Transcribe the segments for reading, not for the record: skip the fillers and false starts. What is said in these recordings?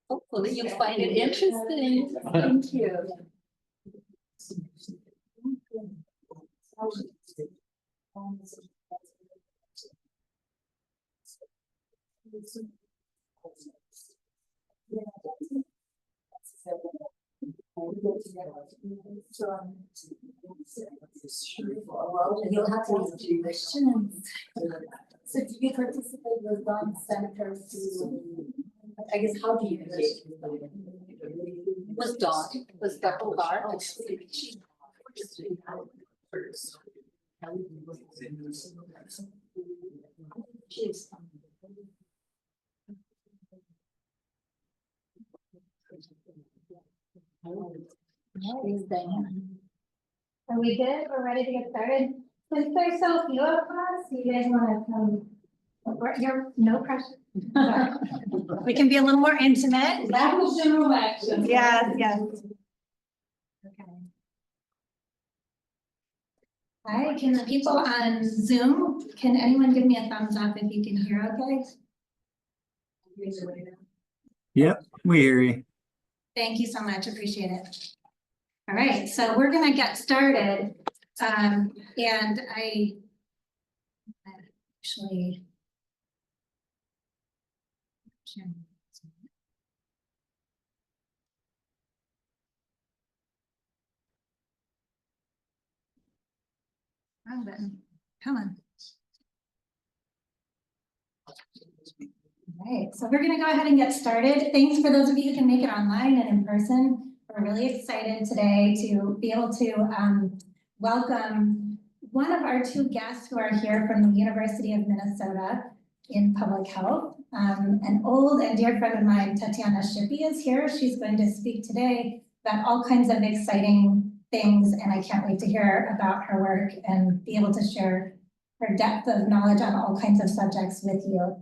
Hopefully you find it interesting. Thank you. You'll have to ask your questions. So do you participate with Dawn Center to, I guess, how do you engage? Was Dawn, was the whole bar? Are we good? We're ready to get started. Since there's so few of us, you guys want to come? You're no pressure. We can be a little more intimate. That was general action. Yes, yes. Okay. All right, can the people on Zoom, can anyone give me a thumbs up if you can hear okay? Yep, we hear you. Thank you so much, appreciate it. All right, so we're gonna get started. And I actually. Wrong button. Come on. All right, so we're gonna go ahead and get started. Thanks for those of you who can make it online and in person. We're really excited today to be able to welcome one of our two guests who are here from the University of Minnesota in public health. An old and dear friend of mine, Tetyana Shippee, is here. She's going to speak today about all kinds of exciting things, and I can't wait to hear about her work and be able to share her depth of knowledge on all kinds of subjects with you.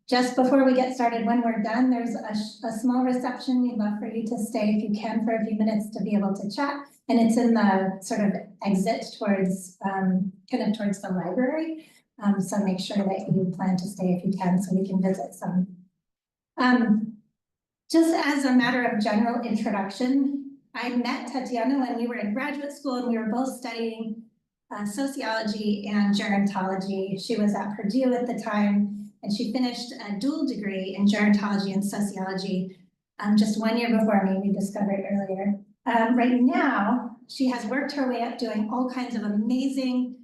Just before we get started, when we're done, there's a small reception. We'd love for you to stay if you can for a few minutes to be able to chat. And it's in the sort of exit towards, kind of towards the library. So make sure that you plan to stay if you can so we can visit some. Just as a matter of general introduction, I met Tetyana when we were in graduate school and we were both studying sociology and gerontology. She was at Purdue at the time, and she finished a dual degree in gerontology and sociology just 1 year before me, we discovered earlier. Right now, she has worked her way up doing all kinds of amazing,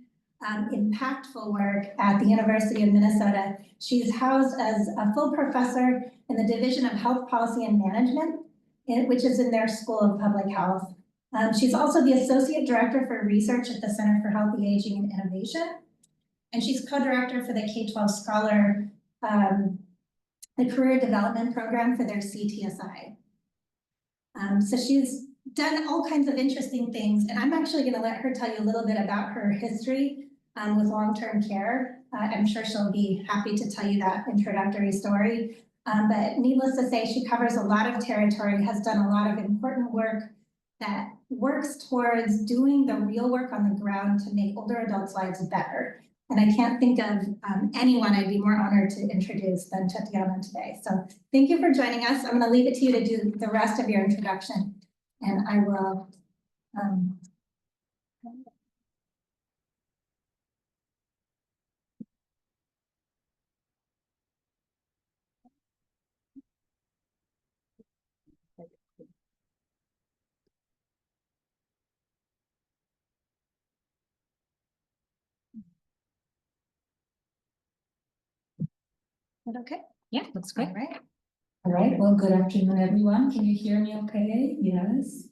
impactful work at the University of Minnesota. She's housed as a full professor in the Division of Health Policy and Management, which is in their School of Public Health. She's also the Associate Director for Research at the Center for Healthy Aging and Innovation. And she's co-director for the K-12 Scholar, the Career Development Program for their CTSI. So she's done all kinds of interesting things, and I'm actually going to let her tell you a little bit about her history with long-term care. I'm sure she'll be happy to tell you that introductory story. But needless to say, she covers a lot of territory, has done a lot of important work that works towards doing the real work on the ground to make older adults' lives better. And I can't think of anyone I'd be more honored to introduce than Tetyana today. So thank you for joining us. I'm going to leave it to you to do the rest of your introduction. And I will. Is that okay? Yeah, looks great. All right. All right, well, good afternoon, everyone. Can you hear me okay? Yes.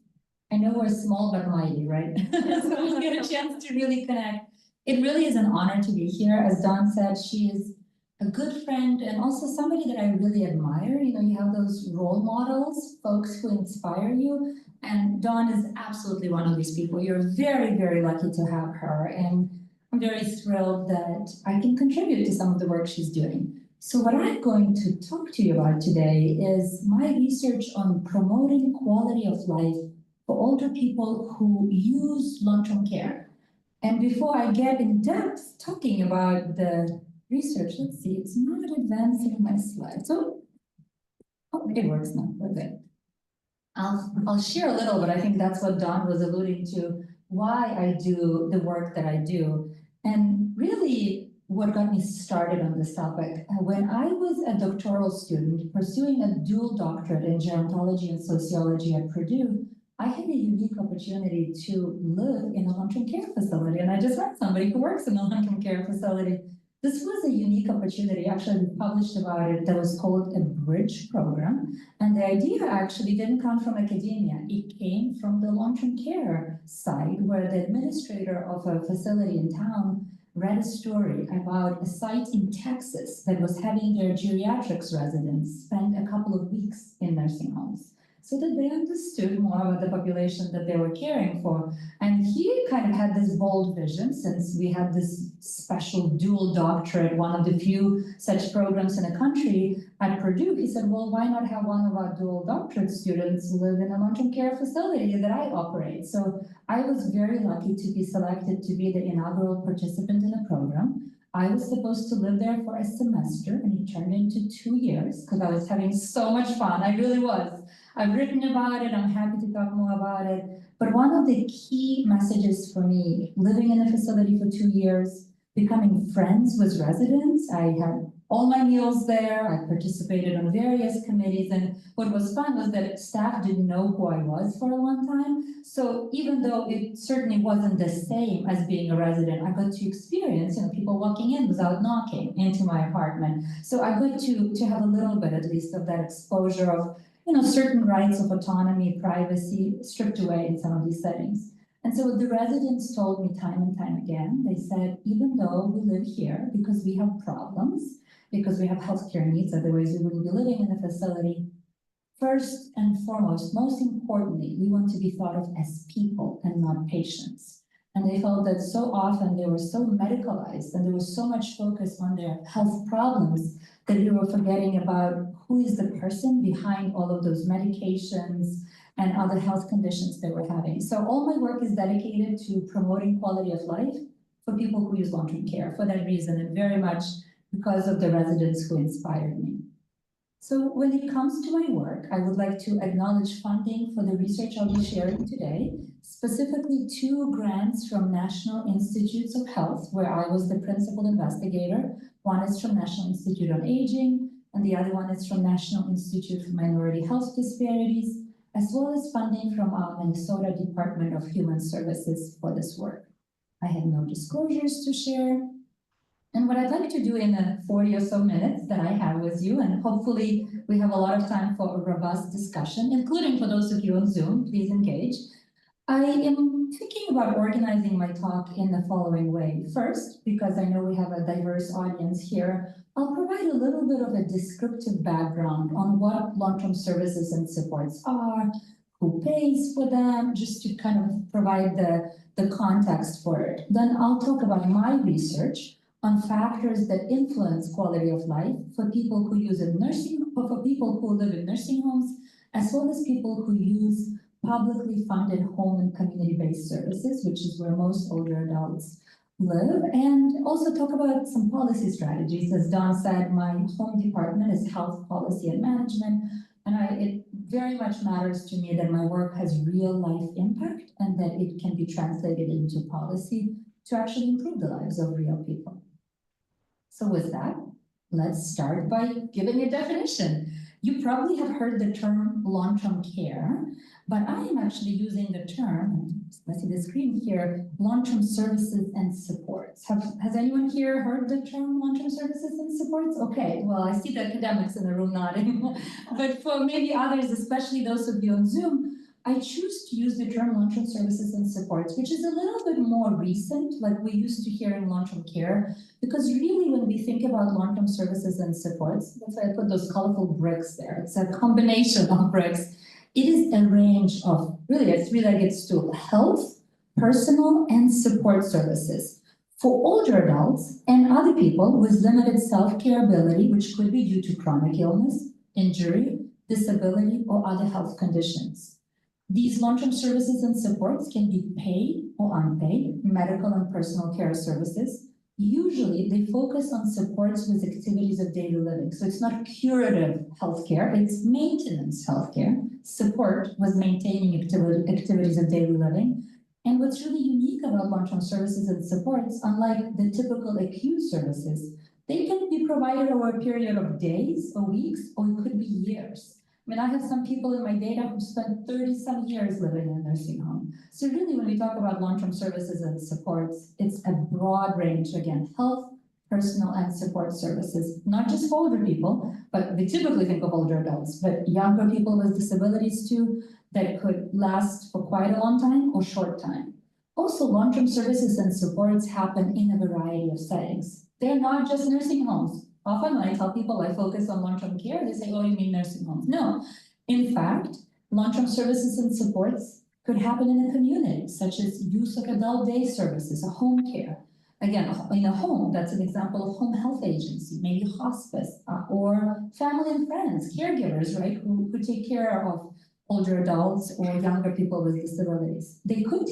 I know we're small but mighty, right? So we'll get a chance to really connect. It really is an honor to be here. As Dawn said, she is a good friend and also somebody that I really admire. You know, you have those role models, folks who inspire you. And Dawn is absolutely one of these people. You're very, very lucky to have her. And I'm very thrilled that I can contribute to some of the work she's doing. So what I'm going to talk to you about today is my research on promoting quality of life for older people who use long-term care. And before I get in depth talking about the research, let's see, it's not advancing my slides. Oh, it works now, we're good. I'll share a little, but I think that's what Dawn was alluding to, why I do the work that I do. And really, what got me started on this topic. When I was a doctoral student pursuing a dual doctorate in gerontology and sociology at Purdue, I had a unique opportunity to live in a long-term care facility. And I just met somebody who works in a long-term care facility. This was a unique opportunity. Actually, we published about it that was called a bridge program. And the idea actually didn't come from academia. It came from the long-term care side where the administrator of a facility in town read a story about a site in Texas that was having their geriatrics residents spend a couple of weeks in nursing homes so that they understood more about the population that they were caring for. And he kind of had this bold vision, since we had this special dual doctorate, one of the few such programs in the country at Purdue. He said, well, why not have one of our dual doctorate students live in a long-term care facility that I operate? So I was very lucky to be selected to be the inaugural participant in the program. I was supposed to live there for a semester, and it turned into 2 years because I was having so much fun. I really was. I've written about it. I'm happy to talk more about it. But one of the key messages for me, living in a facility for 2 years, becoming friends with residents. I had all my meals there. I participated on various committees, and what was fun was that staff didn't know who I was for a long time. So even though it certainly wasn't the same as being a resident, I got to experience, people walking in without knocking into my apartment. So I got to have a little bit, at least, of that exposure of, certain rights of autonomy, privacy, stripped away in some of these settings. And so what the residents told me time and time again, they said, even though we live here because we have problems, because we have healthcare needs, otherwise we wouldn't be living in the facility, first and foremost, most importantly, we want to be thought of as people and not patients. And they felt that so often they were so medicalized and there was so much focus on their health problems that we were forgetting about who is the person behind all of those medications and other health conditions they were having. So all my work is dedicated to promoting quality of life for people who use long-term care for that reason, and very much because of the residents who inspired me. So when it comes to my work, I would like to acknowledge funding for the research I'll be sharing today, specifically 2 grants from National Institutes of Health, where I was the principal investigator. One is from National Institute on Aging, and the other one is from National Institute for Minority Health Disparities, as well as funding from our Minnesota Department of Human Services for this work. I have no disclosures to share. And what I'd like to do in the 40 or so minutes that I have with you, and hopefully we have a lot of time for a robust discussion, including for those of you on Zoom, please engage. I am thinking about organizing my talk in the following way. First, because I know we have a diverse audience here, I'll provide a little bit of a descriptive background on what long-term services and supports are, who pays for them, just to kind of provide the context for it. Then I'll talk about my research on factors that influence quality of life for people who use for people who live in nursing homes, as well as people who use publicly funded home and community-based services, which is where most older adults live, and also talk about some policy strategies. As Dawn said, my home department is health policy and management, and it very much matters to me that my work has real life impact and that it can be translated into policy to actually improve the lives of real people. So with that, let's start by giving a definition. You probably have heard the term long-term care, but I am actually using the term, let's see the screen here, long-term services and supports. Has anyone here heard the term long-term services and supports? Okay, well, I see the academics in the room nodding, but for maybe others, especially those of you on Zoom, I choose to use the term long-term services and supports, which is a little bit more recent, like we used to hear in long-term care, because really when we think about long-term services and supports, that's why I put those colorful bricks there. It's a combination of bricks. It is a range of, really, it's related to health, personal, and support services for older adults and other people with limited self-care ability, which could be due to chronic illness, injury, disability, or other health conditions. These long-term services and supports can be paid or unpaid, medical and personal care services. Usually, they focus on supports with activities of daily living. So it's not curative healthcare, it's maintenance healthcare. Support with maintaining activities of daily living. And what's really unique about long-term services and supports, unlike the typical acute services, they can be provided over a period of days or weeks, or it could be years. I mean, I have some people in my data who spent 30-some years living in a nursing home. So really, when we talk about long-term services and supports, it's a broad range, again, health, personal, and support services, not just for older people, but we typically think of older adults, but younger people with disabilities too, that could last for quite a long time or short time. Also, long-term services and supports happen in a variety of settings. They're not just nursing homes. Often when I tell people I focus on long-term care, they say, oh, you mean nursing homes? No. In fact, long-term services and supports could happen in a community, such as use of adult day services, a home care. Again, in a home, that's an example of home health agency, maybe hospice, or family and friends, caregivers, right, who take care of older adults or younger people with disabilities. They could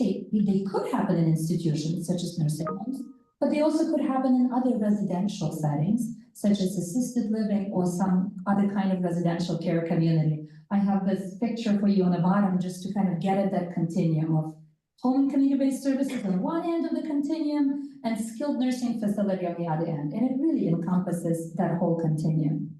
happen in institutions such as nursing homes, but they also could happen in other residential settings, such as assisted living or some other kind of residential care community. I have this picture for you on the bottom just to kind of get at that continuum of home and community-based services on one end of the continuum, and skilled nursing facility on the other end. And it really encompasses that whole continuum.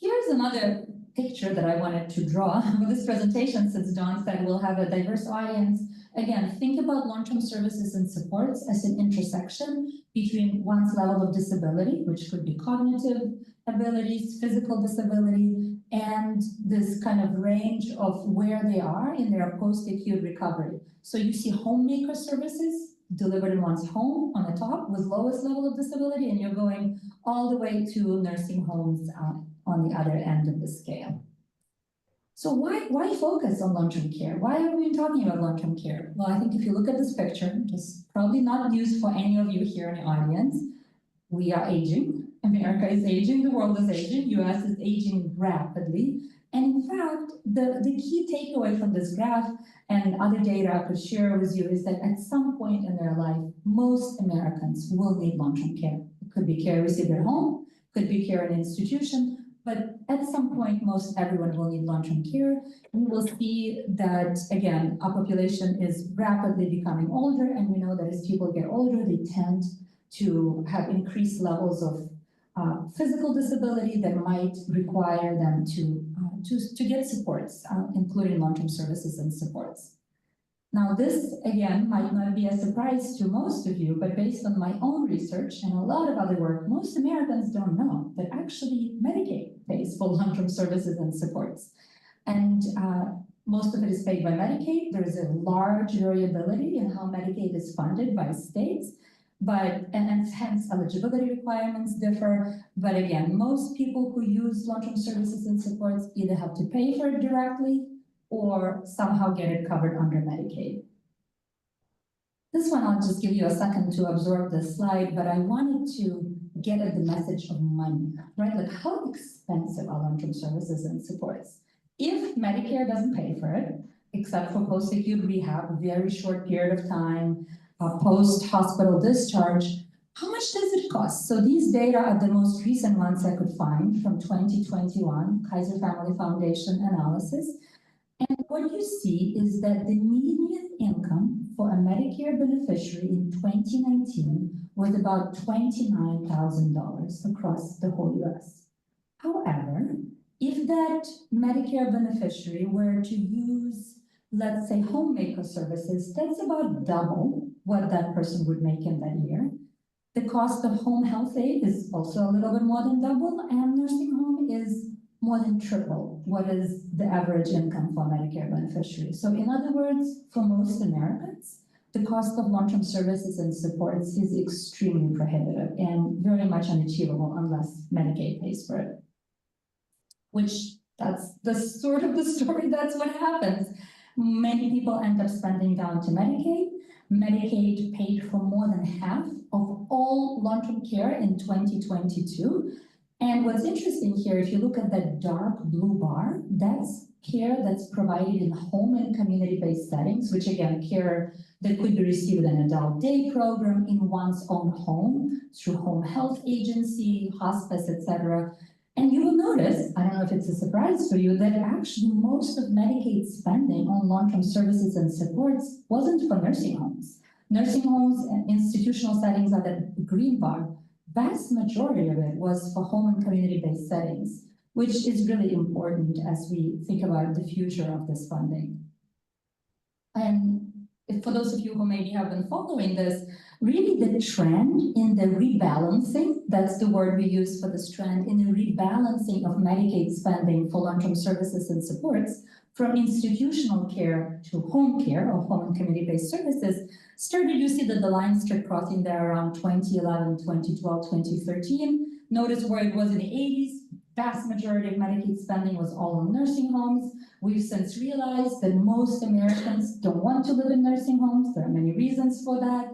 Here's another picture that I wanted to draw for this presentation, since Dawn said we'll have a diverse audience. Again, think about long-term services and supports as an intersection between one's level of disability, which could be cognitive abilities, physical disability, and this kind of range of where they are in their post-acute recovery. So you see homemaker services delivered in one's home on the top with lowest level of disability, and you're going all the way to nursing homes on the other end of the scale. So why focus on long-term care? Why are we talking about long-term care? Well, I think if you look at this picture, which is probably not news for any of you here in the audience, we are aging. America is aging, the world is aging, US is aging rapidly. And in fact, the key takeaway from this graph and other data I could share with you is that at some point in their life, most Americans will need long-term care. It could be care received at home, could be care in an institution, but at some point, most everyone will need long-term care. We will see that, again, our population is rapidly becoming older, and we know that as people get older, they tend to have increased levels of physical disability that might require them to get supports, including long-term services and supports. Now, this, again, might not be a surprise to most of you, but based on my own research and a lot of other work, most Americans don't know that actually Medicaid pays for long-term services and supports. And most of it is paid by Medicaid. There is a large variability in how Medicaid is funded by states, and hence eligibility requirements differ. But again, most people who use long-term services and supports either have to pay for it directly or somehow get it covered under Medicaid. This one, I'll just give you a second to absorb this slide, but I wanted to get at the message of money, right? Like, how expensive are long-term services and supports? If Medicare doesn't pay for it, except for post-acute rehab, a very short period of time, post-hospital discharge, how much does it cost? So these data are the most recent ones I could find from 2021, Kaiser Family Foundation analysis. And what you see is that the median income for a Medicare beneficiary in 2019 was about $29,000 across the whole US. However, if that Medicare beneficiary were to use, let's say, homemaker services, that's about double what that person would make in that year. The cost of home health aid is also a little bit more than double, and nursing home is more than triple what is the average income for a Medicare beneficiary. So in other words, for most Americans, the cost of long-term services and supports is extremely prohibitive and very much unachievable unless Medicaid pays for it. Which, that's the sort of the story, that's what happens. Many people end up spending down to Medicaid. Medicaid paid for more than half of all long-term care in 2022. And what's interesting here, if you look at that dark blue bar, that's care that's provided in home and community-based settings, which again, care that could be received in an adult day program in one's own home, through home health agency, hospice, etc. And you will notice, I don't know if it's a surprise for you, that actually most of Medicaid spending on long-term services and supports wasn't for nursing homes. Nursing homes and institutional settings are the green bar. Vast majority of it was for home and community-based settings, which is really important as we think about the future of this funding. And for those of you who maybe have been following this, really the trend in the rebalancing, that's the word we use for this trend, in the rebalancing of Medicaid spending for long-term services and supports from institutional care to home care or home and community-based services started, you see that the lines start crossing there around 2011, 2012, 2013. Notice where it was in the 80s, vast majority of Medicaid spending was all on nursing homes. We've since realized that most Americans don't want to live in nursing homes. There are many reasons for that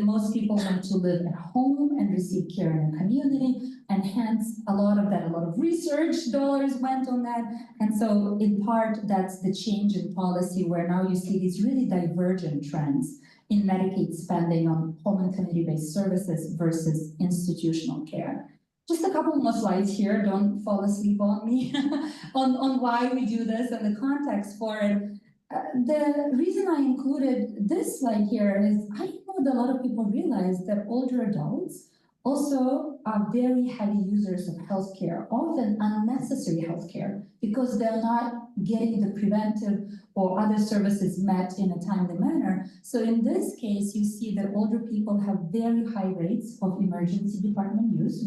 most people want to live at home and receive care in a community, and hence a lot of research dollars went on that. And so in part, that's the change in policy where now you see these really divergent trends in Medicaid spending on home and community-based services versus institutional care. Just a couple more slides here, don't fall asleep on me, on why we do this and the context for it. The reason I included this slide here is I know that a lot of people realize that older adults also are very heavy users of healthcare, often unnecessary healthcare, because they're not getting the preventive or other services met in a timely manner. So in this case, you see that older people have very high rates of emergency department use,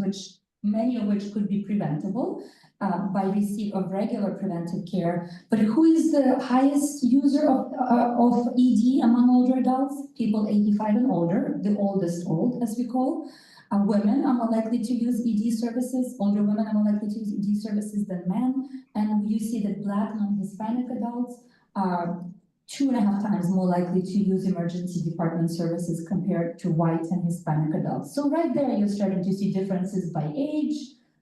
many of which could be preventable by receipt of regular preventive care. But who is the highest user of ED among older adults? People 85 and older, the oldest old, as we call. Women are more likely to use ED services. Older women are more likely to use ED services than men. And you see that Black non-Hispanic adults are 2.5 times more likely to use emergency department services compared to white and Hispanic adults. So right there, you're starting to see differences by age,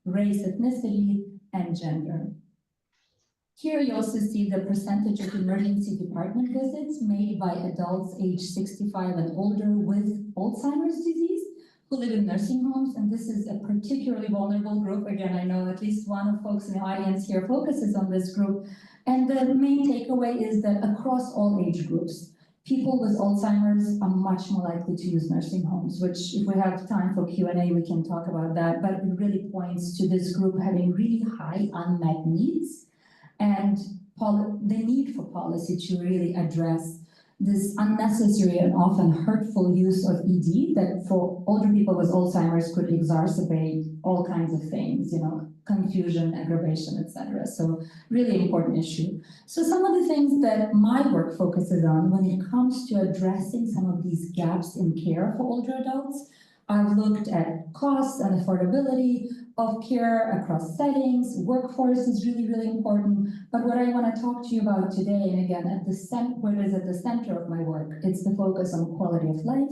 race, ethnicity, and gender. Here you also see the percentage of emergency department visits made by adults age 65 and older with Alzheimer's disease who live in nursing homes, and this is a particularly vulnerable group. Again, I know at least one of folks in the audience here focuses on this group, and the main takeaway is that across all age groups, people with Alzheimer's are much more likely to use nursing homes, which if we have time for Q&A, we can talk about that, but it really points to this group having really high unmet needs and the need for policy to really address this unnecessary and often hurtful use of ED that for older people with Alzheimer's could exacerbate all kinds of things, confusion, aggravation, etc. So really important issue. So some of the things that my work focuses on when it comes to addressing some of these gaps in care for older adults, I've looked at costs and affordability of care across settings. Workforce is really, really important. But what I want to talk to you about today, and again, what is at the center of my work, it's the focus on quality of life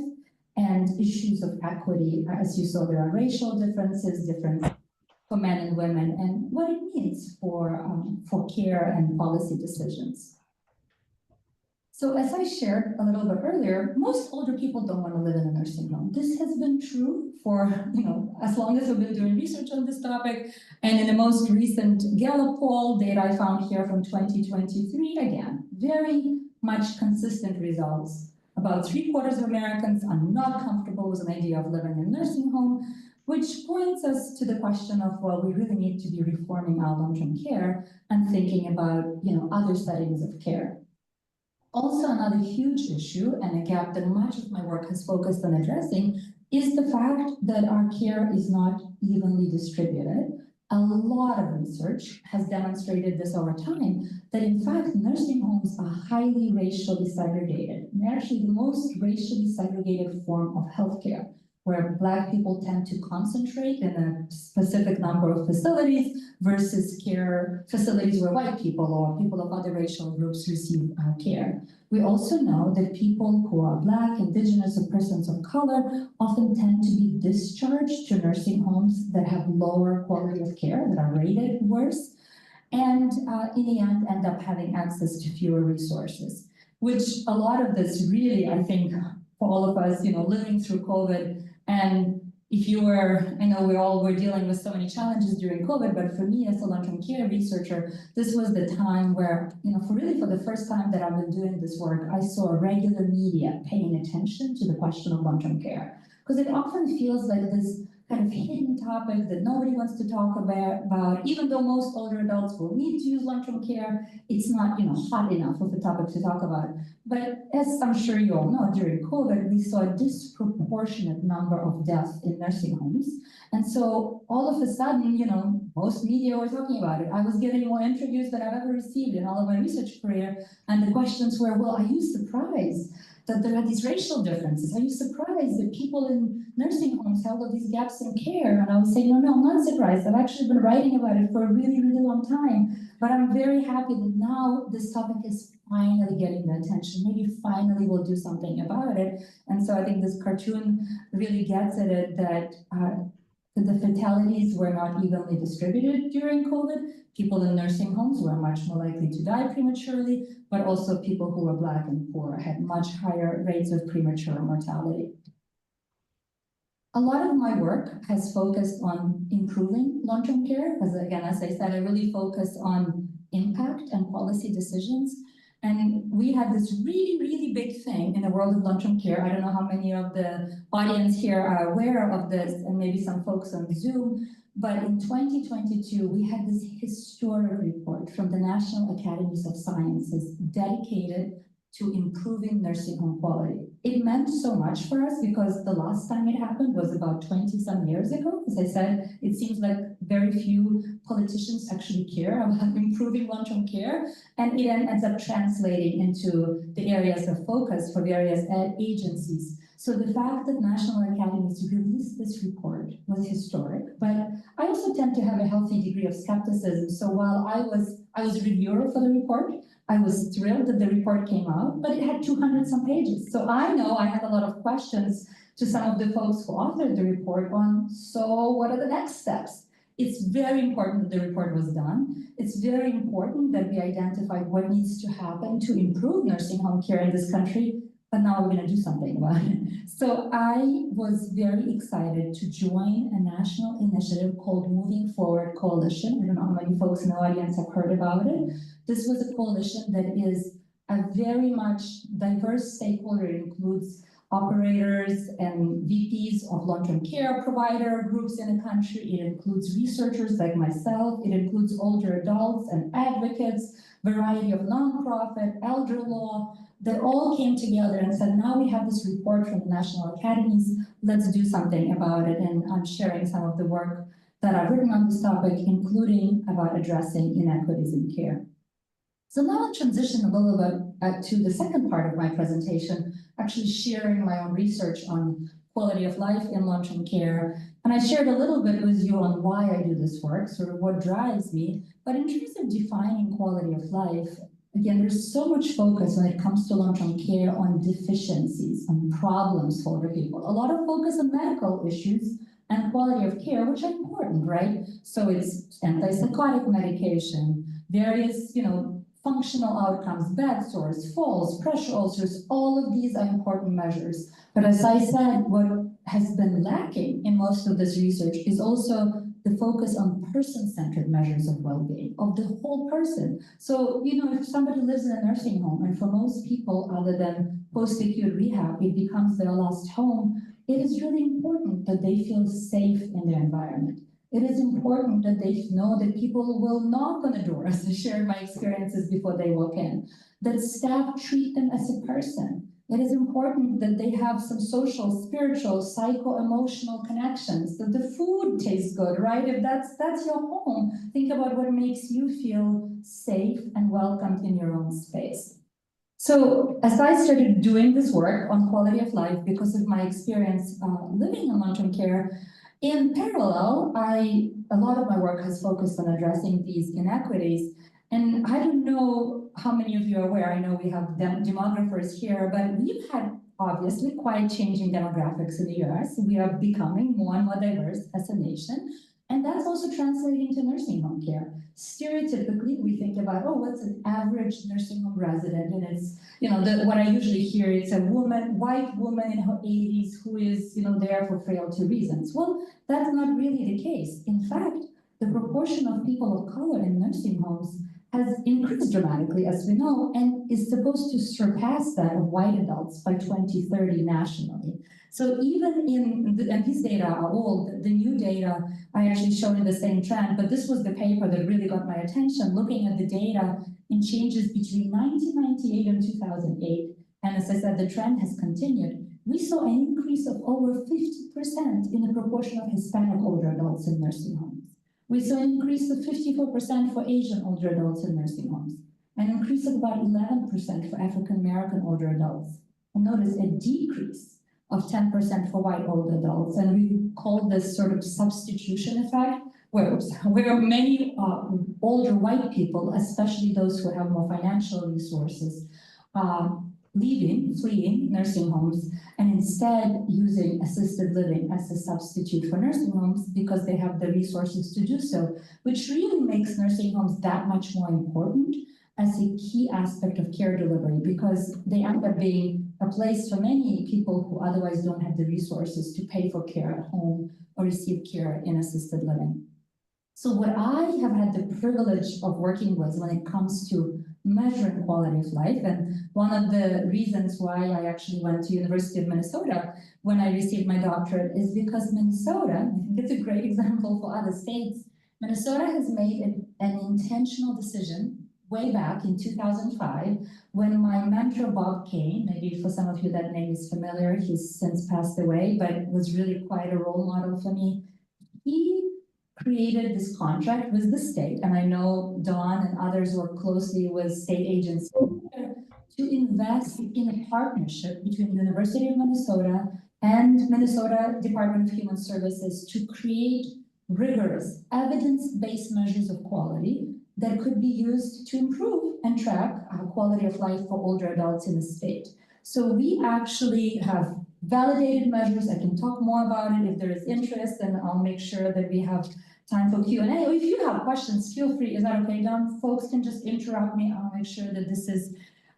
and issues of equity. As you saw, there are racial differences for men and women, and what it means for care and policy decisions. So as I shared a little bit earlier, most older people don't want to live in a nursing home. This has been true for, as long as we've been doing research on this topic. And in the most recent Gallup poll data I found here from 2023, again, very much consistent results. About 3/4 of Americans are not comfortable with an idea of living in a nursing home, which points us to the question of, well, we really need to be reforming our long-term care and thinking about, other settings of care. Also, another huge issue and a gap that much of my work has focused on addressing is the fact that our care is not evenly distributed. A lot of research has demonstrated this over time, that in fact, nursing homes are highly racially segregated. They're actually the most racially segregated form of healthcare, where Black people tend to concentrate in a specific number of facilities versus care facilities where white people or people of other racial groups receive care. We also know that people who are Black, Indigenous, or persons of color often tend to be discharged to nursing homes that have lower quality of care, that are rated worse, and in the end up having access to fewer resources, which a lot of this really, I think, for all of us, living through COVID, and if you were, I know we all were dealing with so many challenges during COVID, but for me as a long-term care researcher, this was the time where, for the first time that I've been doing this work, I saw regular media paying attention to the question of long-term care. Because it often feels like this kind of hidden topic that nobody wants to talk about, even though most older adults will need to use long-term care, it's not, hot enough of a topic to talk about. But as I'm sure you all know, during COVID, we saw a disproportionate number of deaths in nursing homes. And so all of a sudden, most media were talking about it. I was getting more interviews than I've ever received in all of my research career. And the questions were, well, are you surprised that there are these racial differences? Are you surprised that people in nursing homes have all of these gaps in care? And I would say, no, I'm not surprised. I've actually been writing about it for a really, really long time. But I'm very happy that now this topic is finally getting the attention. Maybe finally we'll do something about it. And so I think this cartoon really gets at it, that the fatalities were not evenly distributed during COVID. People in nursing homes were much more likely to die prematurely, but also people who were Black and poor had much higher rates of premature mortality. A lot of my work has focused on improving long-term care, because again, as I said, I really focus on impact and policy decisions. And we had this really, really big thing in the world of long-term care. I don't know how many of the audience here are aware of this, and maybe some folks on Zoom, but in 2022, we had this historic report from the National Academies of Sciences dedicated to improving nursing home quality. It meant so much for us because the last time it happened was about 20-some years ago. As I said, it seems like very few politicians actually care about improving long-term care, and it ends up translating into the areas of focus for various agencies. So the fact that National Academies released this report was historic, but I also tend to have a healthy degree of skepticism. So while I was a reviewer for the report, I was thrilled that the report came out, but it had 200-some pages. So I know I had a lot of questions to some of the folks who authored the report on, so what are the next steps? It's very important that the report was done. It's very important that we identified what needs to happen to improve nursing home care in this country, but now we're going to do something about it. So I was very excited to join a national initiative called Moving Forward Coalition. I don't know how many folks in the audience have heard about it. This was a coalition that is a very much diverse stakeholder. It includes operators and VPs of long-term care provider groups in the country. It includes researchers like myself. It includes older adults and advocates, variety of nonprofit, elder law, that all came together and said, now we have this report from the National Academies, let's do something about it. And I'm sharing some of the work that I've written on this topic, including about addressing inequities in care. So now I'll transition a little bit to the second part of my presentation, actually sharing my own research on quality of life in long-term care. And I shared a little bit with you on why I do this work, sort of what drives me. But in terms of defining quality of life, again, there's so much focus when it comes to long-term care on deficiencies, on problems for older people. A lot of focus on medical issues and quality of care, which are important, right? So it's antipsychotic medication, various, functional outcomes, bed sores, falls, pressure ulcers, all of these are important measures. But as I said, what has been lacking in most of this research is also the focus on person-centered measures of well-being, of the whole person. So, if somebody lives in a nursing home, and for most people other than post-acute rehab, it becomes their last home, it is really important that they feel safe in their environment. It is important that they know that people will knock on the door, as I shared my experiences before they walk in, that staff treat them as a person. It is important that they have some social, spiritual, psycho-emotional connections, that the food tastes good, right? If that's your home, think about what makes you feel safe and welcomed in your own space. So as I started doing this work on quality of life, because of my experience living in long-term care, in parallel, a lot of my work has focused on addressing these inequities. And I don't know how many of you are aware, I know we have demographers here, but we've had obviously quite changing demographics in the US. We are becoming more and more diverse as a nation. And that's also translating to nursing home care. Stereotypically, we think about, what's an average nursing home resident? And it's, what I usually hear is a white woman in her 80s who is, there for frailty reasons. Well, that's not really the case. In fact, the proportion of people of color in nursing homes has increased dramatically, as we know, and is supposed to surpass that of white adults by 2030 nationally. So even and these data are old, the new data I actually showed in the same trend, but this was the paper that really got my attention, looking at the data in changes between 1998 and 2008. And as I said, the trend has continued. We saw an increase of over 50% in the proportion of Hispanic older adults in nursing homes. We saw an increase of 54% for Asian older adults in nursing homes, an increase of about 11% for African-American older adults. And notice a decrease of 10% for white older adults. And we call this sort of substitution effect, where many older white people, especially those who have more financial resources, fleeing nursing homes, and instead using assisted living as a substitute for nursing homes because they have the resources to do so, which really makes nursing homes that much more important as a key aspect of care delivery, because they end up being a place for many people who otherwise don't have the resources to pay for care at home or receive care in assisted living. So what I have had the privilege of working with when it comes to measuring quality of life. And one of the reasons why I actually went to University of Minnesota when I received my doctorate is because Minnesota, I think it's a great example for other states, Minnesota has made an intentional decision way back in 2005 when my mentor Bob Kane, maybe for some of you that name is familiar, he's since passed away, but was really quite a role model for me. He created this contract with the state, and I know Dawn and others work closely with state agencies to invest in a partnership between the University of Minnesota and Minnesota Department of Human Services to create rigorous, evidence-based measures of quality that could be used to improve and track quality of life for older adults in the state. So we actually have validated measures. I can talk more about it if there is interest, and I'll make sure that we have time for Q&A. Or if you have questions, feel free. Is that okay, Don? Folks can just interrupt me. I'll make sure that this is,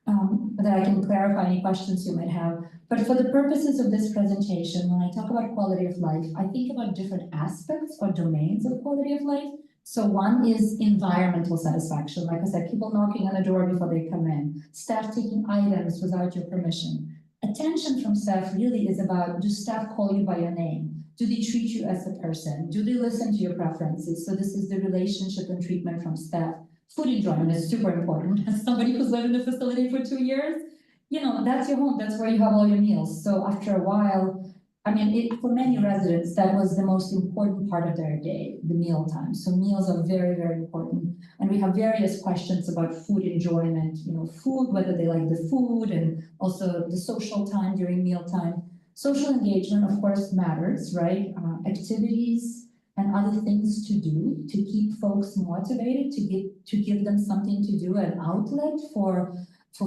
that I can clarify any questions you might have. But for the purposes of this presentation, when I talk about quality of life, I think about different aspects or domains of quality of life. So one is environmental satisfaction. Like I said, people knocking on the door before they come in, staff taking items without your permission. Attention from staff really is about, do staff call you by your name? Do they treat you as a person? Do they listen to your preferences? So this is the relationship and treatment from staff. Food enjoyment is super important. As somebody who's lived in the facility for 2 years, you know, that's your home, that's where you have all your meals. So after a while, I mean, for many residents, that was the most important part of their day, the meal time. So meals are very, very important. And we have various questions about food enjoyment, you know, food, whether they like the food, and also the social time during mealtime. Social engagement, of course, matters, right? Activities and other things to do to keep folks motivated, to give them something to do, an outlet for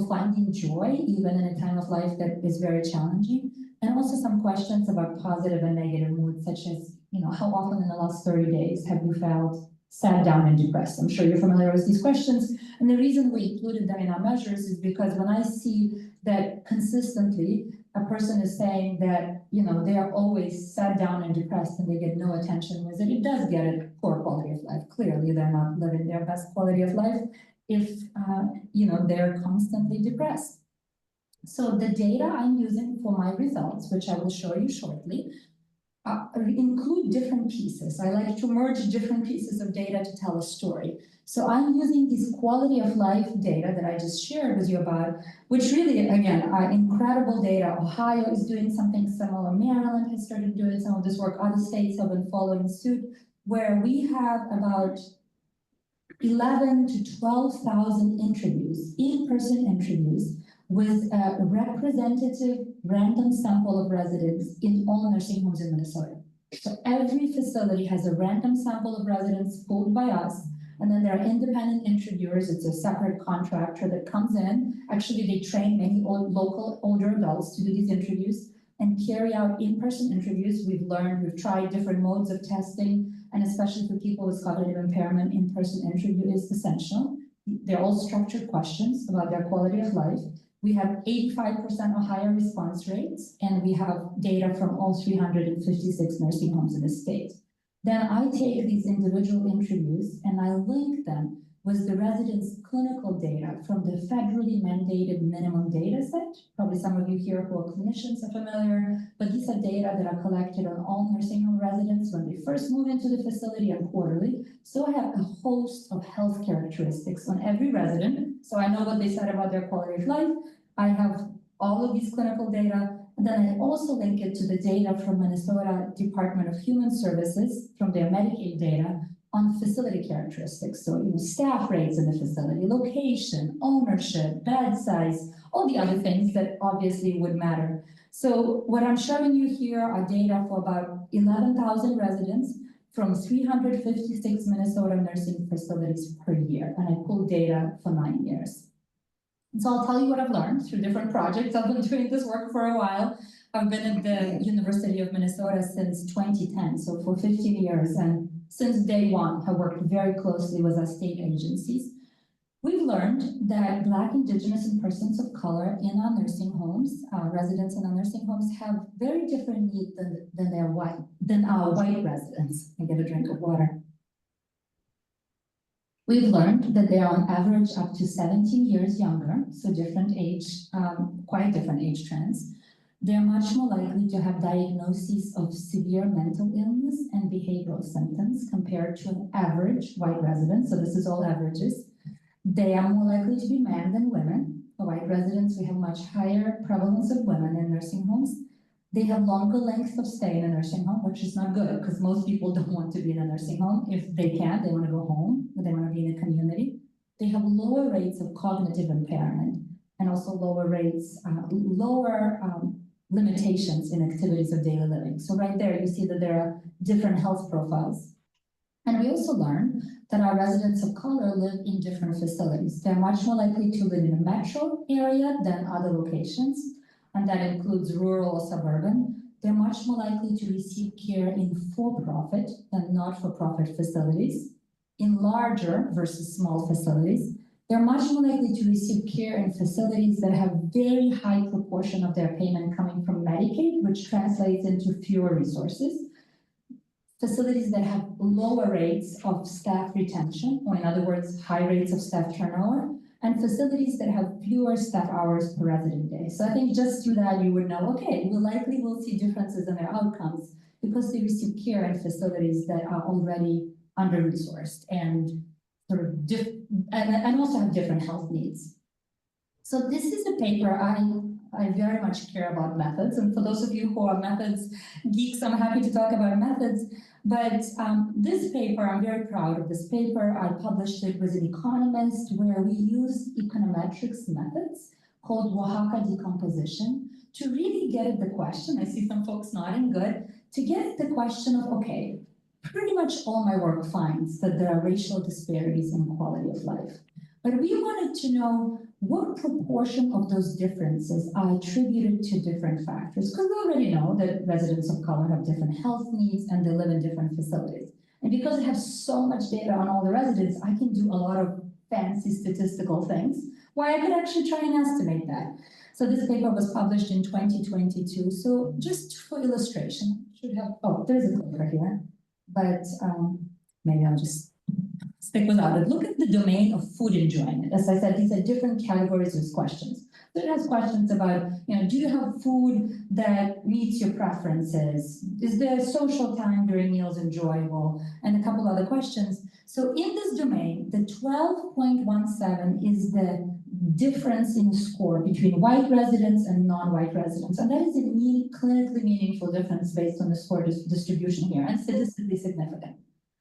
finding joy, even in a time of life that is very challenging. And also some questions about positive and negative moods, such as, you know, how often in the last 30 days have you felt sad, down, and depressed? I'm sure you're familiar with these questions. And the reason we included them in our measures is because when I see that consistently a person is saying that, you know, they are always sad, down, and depressed and they get no attention with it, it does get a poor quality of life. Clearly, they're not living their best quality of life if, you know, they're constantly depressed. So the data I'm using for my results, which I will show you shortly, include different pieces. I like to merge different pieces of data to tell a story. So I'm using this quality of life data that I just shared with you about, which really, again, are incredible data. Ohio is doing something similar. Maryland has started doing some of this work. Other states have been following suit, where we have about 11 to 12,000 interviews, in-person interviews, with a representative random sample of residents in all nursing homes in Minnesota. So every facility has a random sample of residents pulled by us, and then there are independent interviewers. It's a separate contractor that comes in. Actually, they train many local older adults to do these interviews and carry out in-person interviews. We've tried different modes of testing, and especially for people with cognitive impairment, in-person interview is essential. They're all structured questions about their quality of life. We have 85% or higher response rates, and we have data from all 356 nursing homes in the state. Then I take these individual interviews and I link them with the residents' clinical data from the federally mandated minimum data set. Probably some of you here who are clinicians are familiar, but these are data that are collected on all nursing home residents when they first move into the facility and quarterly. So I have a host of health characteristics on every resident. So I know what they said about their quality of life. I have all of these clinical data, and then I also link it to the data from Minnesota Department of Human Services, from their Medicaid data, on facility characteristics. So, you know, staff rates in the facility, location, ownership, bed size, all the other things that obviously would matter. So what I'm showing you here are data for about 11,000 residents from 356 Minnesota nursing facilities per year. And I pulled data for 9 years. So I'll tell you what I've learned through different projects. I've been doing this work for a while. I've been at the University of Minnesota since 2010, so for 15 years. And since day one, have worked very closely with our state agencies. We've learned that Black, Indigenous, and persons of color in our nursing homes, residents in our nursing homes, have very different needs than our white residents. I get a drink of water. We've learned that they are on average up to 17 years younger, so different age, quite different age trends. They're much more likely to have diagnoses of severe mental illness and behavioral symptoms compared to an average white resident, so this is all averages. They are more likely to be men than women. For white residents, we have much higher prevalence of women in nursing homes. They have longer lengths of stay in a nursing home, which is not good because most people don't want to be in a nursing home. If they can, they want to go home, but they want to be in a community. They have lower rates of cognitive impairment and also lower rates, limitations in activities of daily living. So right there, you see that there are different health profiles. And we also learned that our residents of color live in different facilities. They're much more likely to live in a metro area than other locations, and that includes rural or suburban. They're much more likely to receive care in for-profit than not-for-profit facilities. In larger versus small facilities, they're much more likely to receive care in facilities that have very high proportion of their payment coming from Medicaid, which translates into fewer resources. Facilities that have lower rates of staff retention, or in other words, high rates of staff turnover, and facilities that have fewer staff hours per resident day. So I think just through that, you would know, okay, we likely will see differences in their outcomes because they receive care in facilities that are already under-resourced and sort of and also have different health needs. So this is a paper I very much care about methods, and for those of you who are methods geeks, I'm happy to talk about methods. But this paper, I'm very proud of this paper. I published it with an economist where we used econometrics methods called Oaxaca decomposition to really get at the question. I see some folks nodding, good. To get at the question of, okay, pretty much all my work finds that there are racial disparities in quality of life. But we wanted to know what proportion of those differences are attributed to different factors, because we already know that residents of color have different health needs and they live in different facilities. And because I have so much data on all the residents, I can do a lot of fancy statistical things where I could actually try and estimate that. So this paper was published in 2022. So just for illustration, should have, oh, there's a paper here, but maybe I'll just stick without it. Look at the domain of food enjoyment. As I said, these are different categories of questions. So it has questions about, do you have food that meets your preferences? Is there social time during meals enjoyable? And a couple other questions. So in this domain, the 12.17 is the difference in score between white residents and non-white residents. And that is a clinically meaningful difference based on the score distribution here and statistically significant.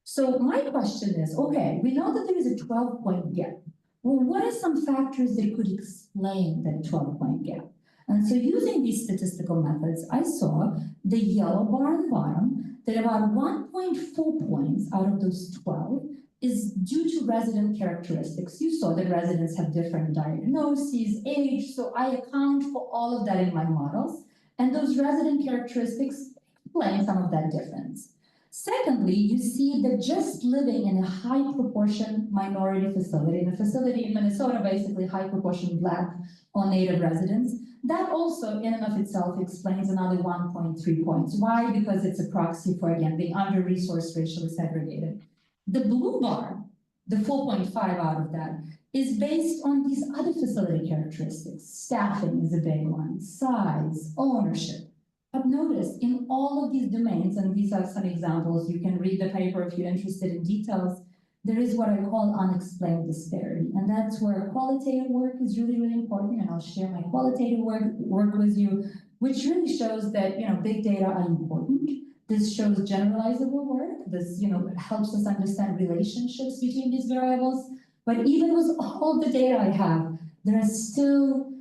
So my question is, okay, we know that there is a 12-point gap. Well, what are some factors that could explain that 12-point gap? And so using these statistical methods, I saw the yellow bar on the bottom that about 1.4 points out of those 12 is due to resident characteristics. You saw that residents have different diagnoses, age, so I account for all of that in my models. And those resident characteristics explain some of that difference. Secondly, you see that just living in a high proportion minority facility, in a facility in Minnesota, basically high proportion Black or Native residents, that also in and of itself explains another 1.3 points. Why? Because it's a proxy for, again, being under-resourced, racially segregated. The blue bar, the 4.5 out of that, is based on these other facility characteristics. Staffing is a big one, size, ownership. But notice in all of these domains, and these are some examples, you can read the paper if you're interested in details, there is what I call unexplained disparity. And that's where qualitative work is really, really important. And I'll share my qualitative work with you, which really shows that, big data are important. This shows generalizable work. This, helps us understand relationships between these variables. But even with all the data I have, there is still,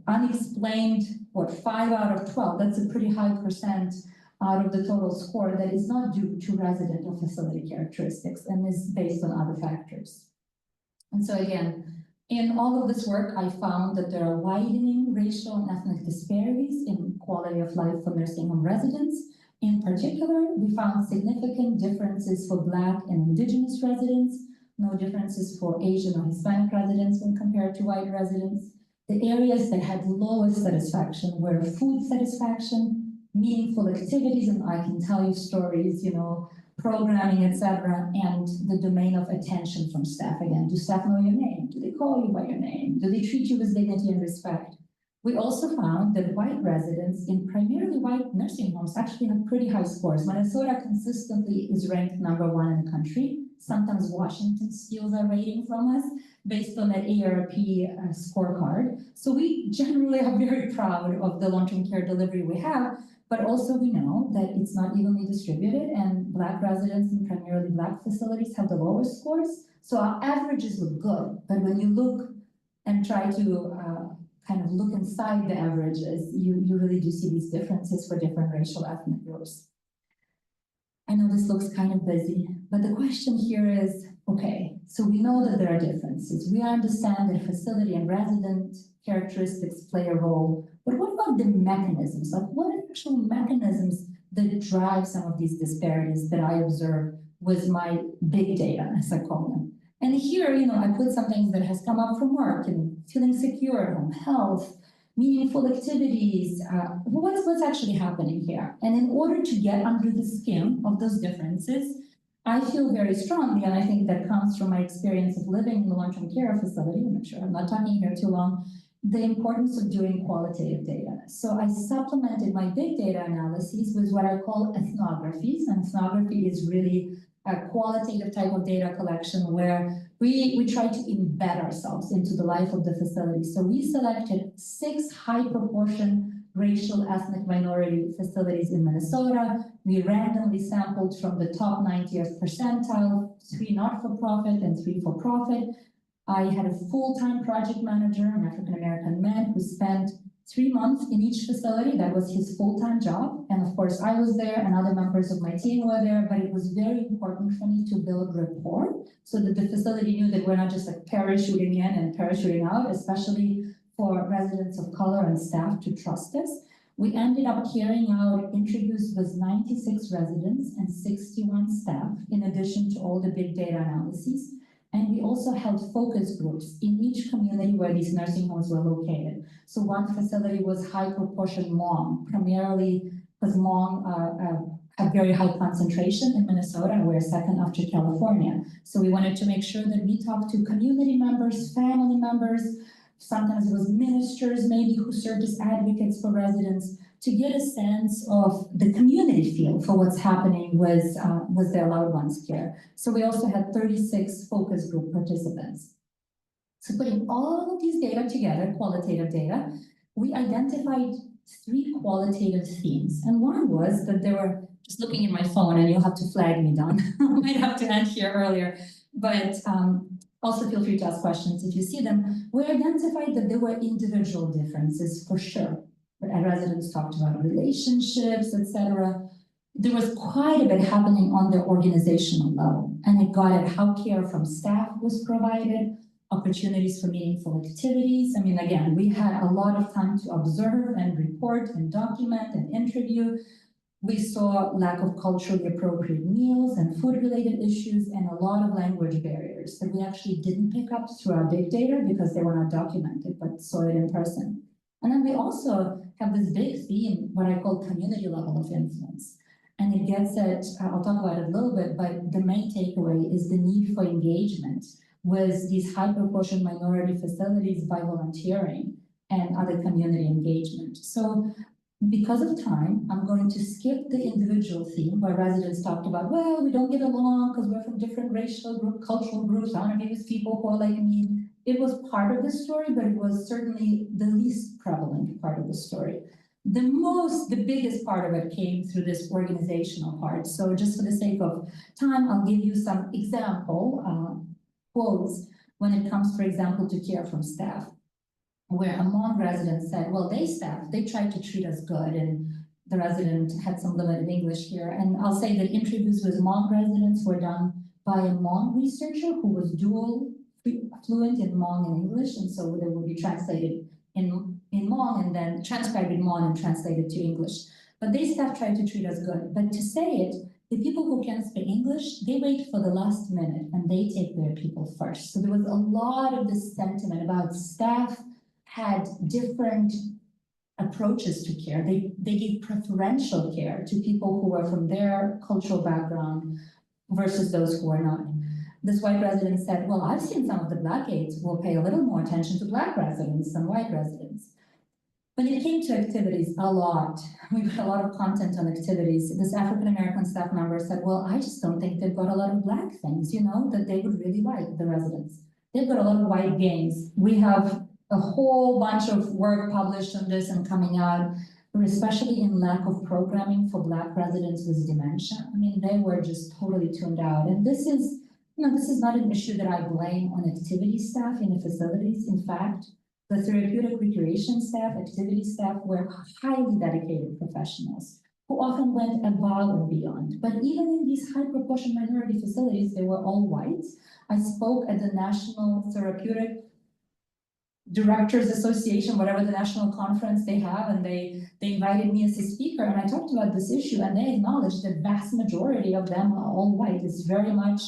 unexplained, 5 out of 12, that's a pretty high percent out of the total score that is not due to resident or facility characteristics and is based on other factors. And so again, in all of this work, I found that there are widening racial and ethnic disparities in quality of life for nursing home residents. In particular, we found significant differences for Black and Indigenous residents, no differences for Asian or Hispanic residents when compared to white residents. The areas that had lowest satisfaction were food satisfaction, meaningful activities, and I can tell you stories, programming, etc., and the domain of attention from staff. Again, do staff know your name? Do they call you by your name? Do they treat you with dignity and respect? We also found that white residents in primarily white nursing homes actually have pretty high scores. Minnesota consistently is ranked #1 in the country. Sometimes Washington steals our rating from us based on that AARP scorecard. So we generally are very proud of the long-term care delivery we have, but also we know that it's not evenly distributed, and Black residents in primarily Black facilities have the lowest scores. So our averages look good, but when you look and try to kind of look inside the averages, you really do see these differences for different racial ethnic groups. I know this looks kind of busy, but the question here is, okay, so we know that there are differences. We understand that facility and resident characteristics play a role, but what about the mechanisms? Like, what are actual mechanisms that drive some of these disparities that I observe with my big data, as I call them? And here, I put some things that has come up from work, and feeling secure, home health, meaningful activities, what's actually happening here? And in order to get under the skin of those differences, I feel very strongly, and I think that comes from my experience of living in a long-term care facility, I'm sure I'm not talking here too long, the importance of doing qualitative data. So I supplemented my big data analyses with what I call ethnographies, and ethnography is really a qualitative type of data collection where we try to embed ourselves into the life of the facility. So we selected 6 high proportion racial ethnic minority facilities in Minnesota. We randomly sampled from the top 90th percentile, 3 not-for-profit and 3 for-profit. I had a full-time project manager, an African-American man, who spent 3 months in each facility. That was his full-time job. And of course, I was there and other members of my team were there, but it was very important for me to build rapport so that the facility knew that we're not just like parachuting in and parachuting out, especially for residents of color and staff to trust us. We ended up carrying out interviews with 96 residents and 61 staff, in addition to all the big data analyses. And we also held focus groups in each community where these nursing homes were located. So one facility was high proportion Hmong, primarily because Hmong have very high concentration in Minnesota, and we're second after California. So we wanted to make sure that we talked to community members, family members, sometimes it was ministers maybe who served as advocates for residents, to get a sense of the community feel for what's happening with their loved ones' care. So we also had 36 focus group participants. So putting all of these data together, qualitative data, we identified 3 qualitative themes. And one was that there were, just looking at my phone, and you'll have to flag me, Don, I might have to end here earlier, but also feel free to ask questions if you see them. We identified that there were individual differences for sure. And residents talked about relationships, etc. There was quite a bit happening on the organizational level, and it got at how care from staff was provided, opportunities for meaningful activities. I mean, again, we had a lot of time to observe and report and document and interview. We saw lack of culturally appropriate meals and food-related issues, and a lot of language barriers that we actually didn't pick up through our big data because they were not documented, but saw it in person. And then we also have this big theme, what I call community level of influence. And it gets at, I'll talk about it a little bit, but the main takeaway is the need for engagement with these high proportion minority facilities by volunteering and other community engagement. So because of time, I'm going to skip the individual theme where residents talked about, well, we don't get along because we're from different racial group, cultural groups. I want to be with people who are like me. It was part of the story, but it was certainly the least prevalent part of the story. The biggest part of it came through this organizational part. So just for the sake of time, I'll give you some example quotes when it comes, for example, to care from staff, where a Hmong resident said, well, they tried to treat us good, and the resident had some limited English here. And I'll say that interviews with Hmong residents were done by a Hmong researcher who was dual fluent in Hmong and English, and so they would be translated in Hmong and then transcribed in Hmong and translated to English. But they staff tried to treat us good. But to say it, the people who can speak English, they wait for the last minute and they take their people first. So there was a lot of this sentiment about staff had different approaches to care. They gave preferential care to people who were from their cultural background versus those who were not. This white resident said, well, I've seen some of the Black aides will pay a little more attention to Black residents than white residents. When it came to activities, a lot, we got a lot of content on activities. This African-American staff member said, well, I just don't think they've got a lot of Black things, you know, that they would really like, the residents. They've got a lot of white games. We have a whole bunch of work published on this and coming out, especially in lack of programming for Black residents with dementia. I mean, they were just totally tuned out. And this is, you know, this is not an issue that I blame on activity staff in the facilities. In fact, the therapeutic recreation staff, activity staff were highly dedicated professionals who often went above and beyond. But even in these high proportion minority facilities, they were all white. I spoke at the National Therapeutic Directors Association, whatever the national conference they have, and they invited me as a speaker, and I talked about this issue, and they acknowledged that vast majority of them are all white. It's very much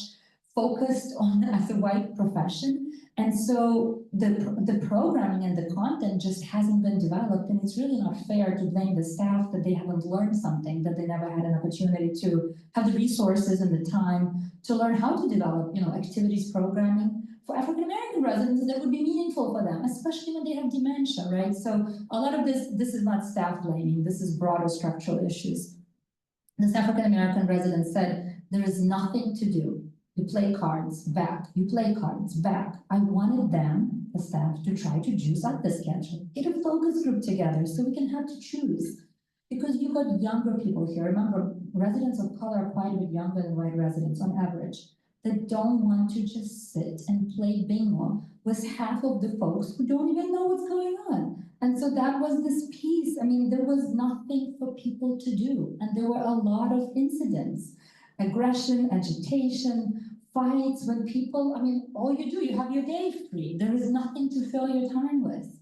focused on as a white profession. And so the programming and the content just hasn't been developed, and it's really not fair to blame the staff that they haven't learned something, that they never had an opportunity to have the resources and the time to learn how to develop, you know, activities programming for African-American residents that would be meaningful for them, especially when they have dementia, right? So a lot of this is not staff blaming, this is broader structural issues. This African-American resident said, there is nothing to do. You play cards, back. You play cards, back. I wanted them, the staff, to try to juice up the schedule, get a focus group together so we can have to choose. Because you've got younger people here. Remember, residents of color are quite a bit younger than white residents on average, that don't want to just sit and play bingo with half of the folks who don't even know what's going on. And so that was this piece. I mean, there was nothing for people to do. And there were a lot of incidents. Aggression, agitation, fights, when people, I mean, all you do, you have your day free. There is nothing to fill your time with.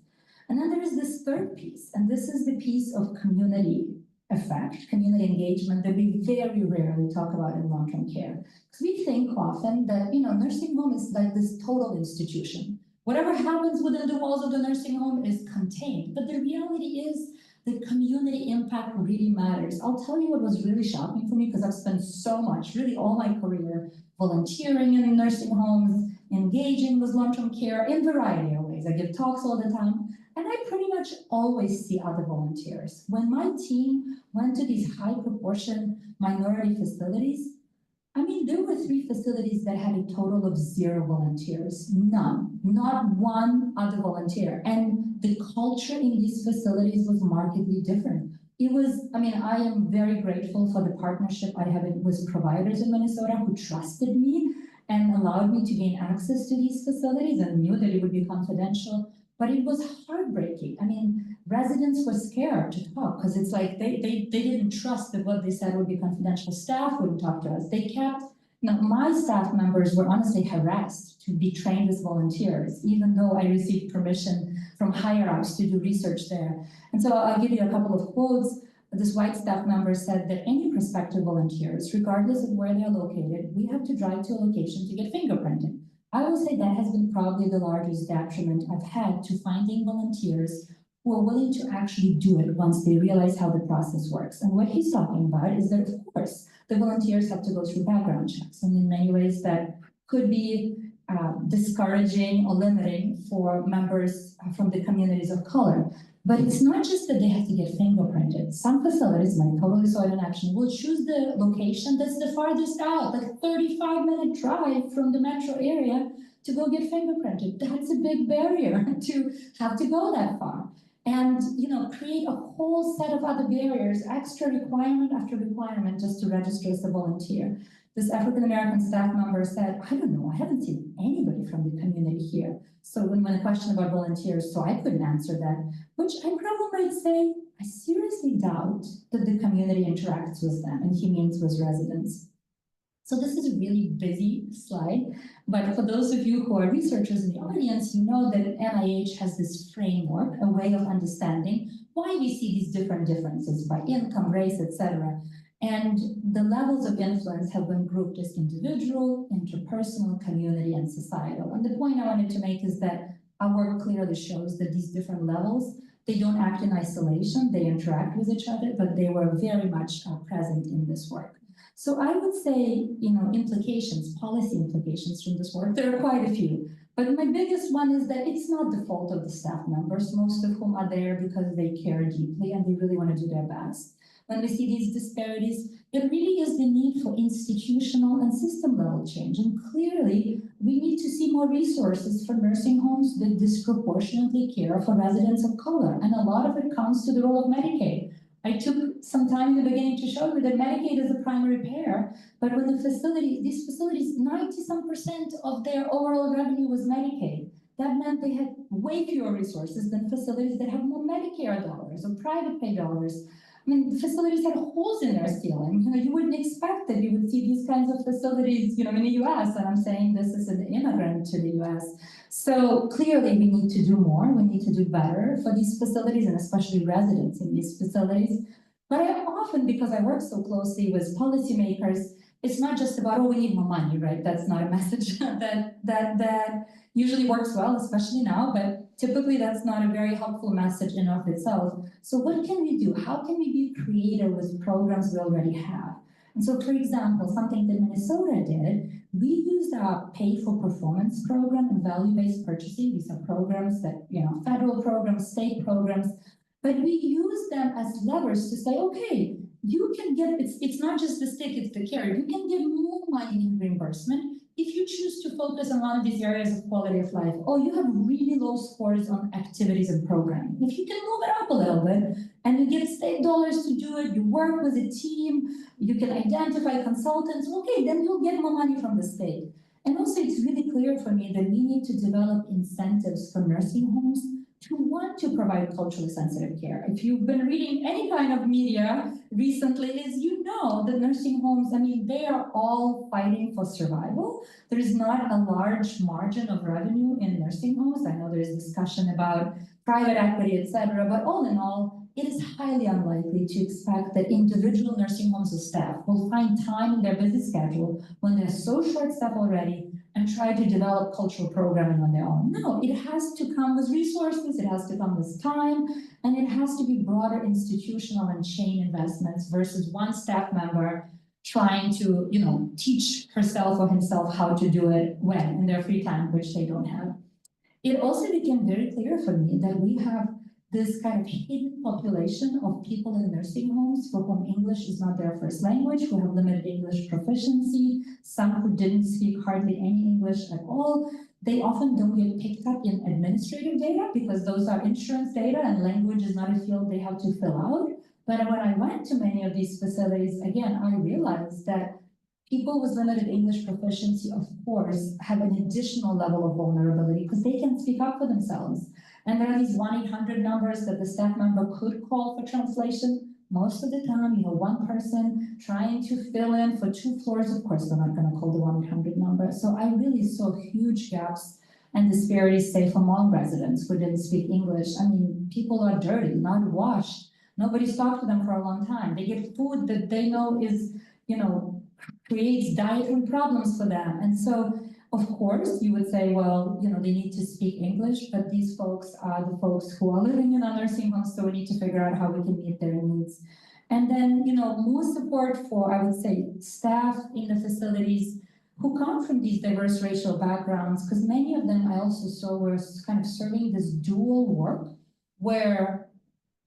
And then there is this third piece, and this is the piece of community effect, community engagement that we very rarely talk about in long-term care. Because we think often that, you know, nursing home is like this total institution. Whatever happens within the walls of the nursing home is contained. But the reality is the community impact really matters. I'll tell you what was really shocking for me, because I've spent so much, really all my career, volunteering in nursing homes, engaging with long-term care in a variety of ways. I give talks all the time, and I pretty much always see other volunteers. When my team went to these high proportion minority facilities, I mean, there were 3 facilities that had a total of 0 volunteers, none, not one other volunteer. And the culture in these facilities was markedly different. It was, I mean, I am very grateful for the partnership I have with providers in Minnesota who trusted me and allowed me to gain access to these facilities and knew that it would be confidential. But it was heartbreaking. I mean, residents were scared to talk because it's like they didn't trust that what they said would be confidential. Staff wouldn't talk to us. They kept, you know, my staff members were honestly harassed to be trained as volunteers, even though I received permission from higher ups to do research there. And so I'll give you a couple of quotes. This white staff member said that any prospective volunteers, regardless of where they're located, we have to drive to a location to get fingerprinted. I will say that has been probably the largest detriment I've had to finding volunteers who are willing to actually do it once they realize how the process works. And what he's talking about is that, of course, the volunteers have to go through background checks, and in many ways that could be discouraging or limiting for members from the communities of color. But it's not just that they have to get fingerprinted. Some facilities, like Totally Saw It in Action, will choose the location that's the farthest out, like a 35-minute drive from the metro area to go get fingerprinted. That's a big barrier to have to go that far. And, you know, create a whole set of other barriers, extra requirement after requirement just to register as a volunteer. This African-American staff member said, I don't know, I haven't seen anybody from the community here. So when a question about volunteers, so I couldn't answer that, which I probably might say, I seriously doubt that the community interacts with them, and he means with residents. So this is a really busy slide, but for those of you who are researchers in the audience, you know that NIH has this framework, a way of understanding why we see these different differences by income, race, etc. And the levels of influence have been grouped as individual, interpersonal, community, and societal. And the point I wanted to make is that our work clearly shows that these different levels, They don't act in isolation, they interact with each other, but they were very much present in this work. So I would say, implications, policy implications from this work, there are quite a few. But my biggest one is that it's not the fault of the staff members, most of whom are there because they care deeply and they really want to do their best. When we see these disparities, it really is the need for institutional and system level change. And clearly, we need to see more resources for nursing homes that disproportionately care for residents of color. And a lot of it comes to the role of Medicaid. I took some time in the beginning to show you that Medicaid is a primary payer, but when these facilities, 90% of their overall revenue was Medicaid. That meant they had way fewer resources than facilities that have more Medicare dollars or private pay dollars. I mean, the facilities had holes in their ceiling. You wouldn't expect that you would see these kinds of facilities, in the US, and I'm saying this as an immigrant to the US. So clearly we need to do more, we need to do better for these facilities and especially residents in these facilities. But I often, because I work so closely with policymakers, it's not just about, we need more money, right? That's not a message that usually works well, especially now, but typically that's not a very helpful message in of itself. So what can we do? How can we be creative with programs we already have? And so, for example, something that Minnesota did, we used our pay for performance program and value-based purchasing. These are programs that, federal programs, state programs, but we use them as levers to say, okay, you can get, it's not just the stick, it's the carrot. You can get more money in reimbursement if you choose to focus on one of these areas of quality of life. Oh, you have really low scores on activities and programming. If you can move it up a little bit and you get state dollars to do it, you work with a team, you can identify consultants, okay, then you'll get more money from the state. And also it's really clear for me that we need to develop incentives for nursing homes to want to provide culturally sensitive care. If you've been reading any kind of media recently, that nursing homes, they are all fighting for survival. There is not a large margin of revenue in nursing homes. I know there's discussion about private equity, etc. But all in all, it is highly unlikely to expect that individual nursing homes or staff will find time in their busy schedule when they're so short-staffed already and try to develop cultural programming on their own. No, it has to come with resources, it has to come with time, and it has to be broader institutional and chain investments versus one staff member trying to, teach herself or himself how to do it when in their free time, which they don't have. It also became very clear for me that we have this kind of hidden population of people in nursing homes for whom English is not their first language, who have limited English proficiency, some who didn't speak hardly any English at all. They often don't get picked up in administrative data because those are insurance data and language is not a field they have to fill out. But when I went to many of these facilities, again, I realized that people with limited English proficiency, of course, have an additional level of vulnerability because they can speak up for themselves. And there are these 1-800 numbers that the staff member could call for translation. Most of the time, you have one person trying to fill in for 2 floors. Of course, they're not going to call the 1-800 number. So I really saw huge gaps and disparities, say, for Hmong residents who didn't speak English. People are dirty, not washed. Nobody's talked to them for a long time. They get food that they know is, creates dietary problems for them. And so, of course, you would say, well, they need to speak English, but these folks are the folks who are living in our nursing homes, so we need to figure out how we can meet their needs. And then, more support for, I would say, staff in the facilities who come from these diverse racial backgrounds, because many of them I also saw were kind of serving this dual work where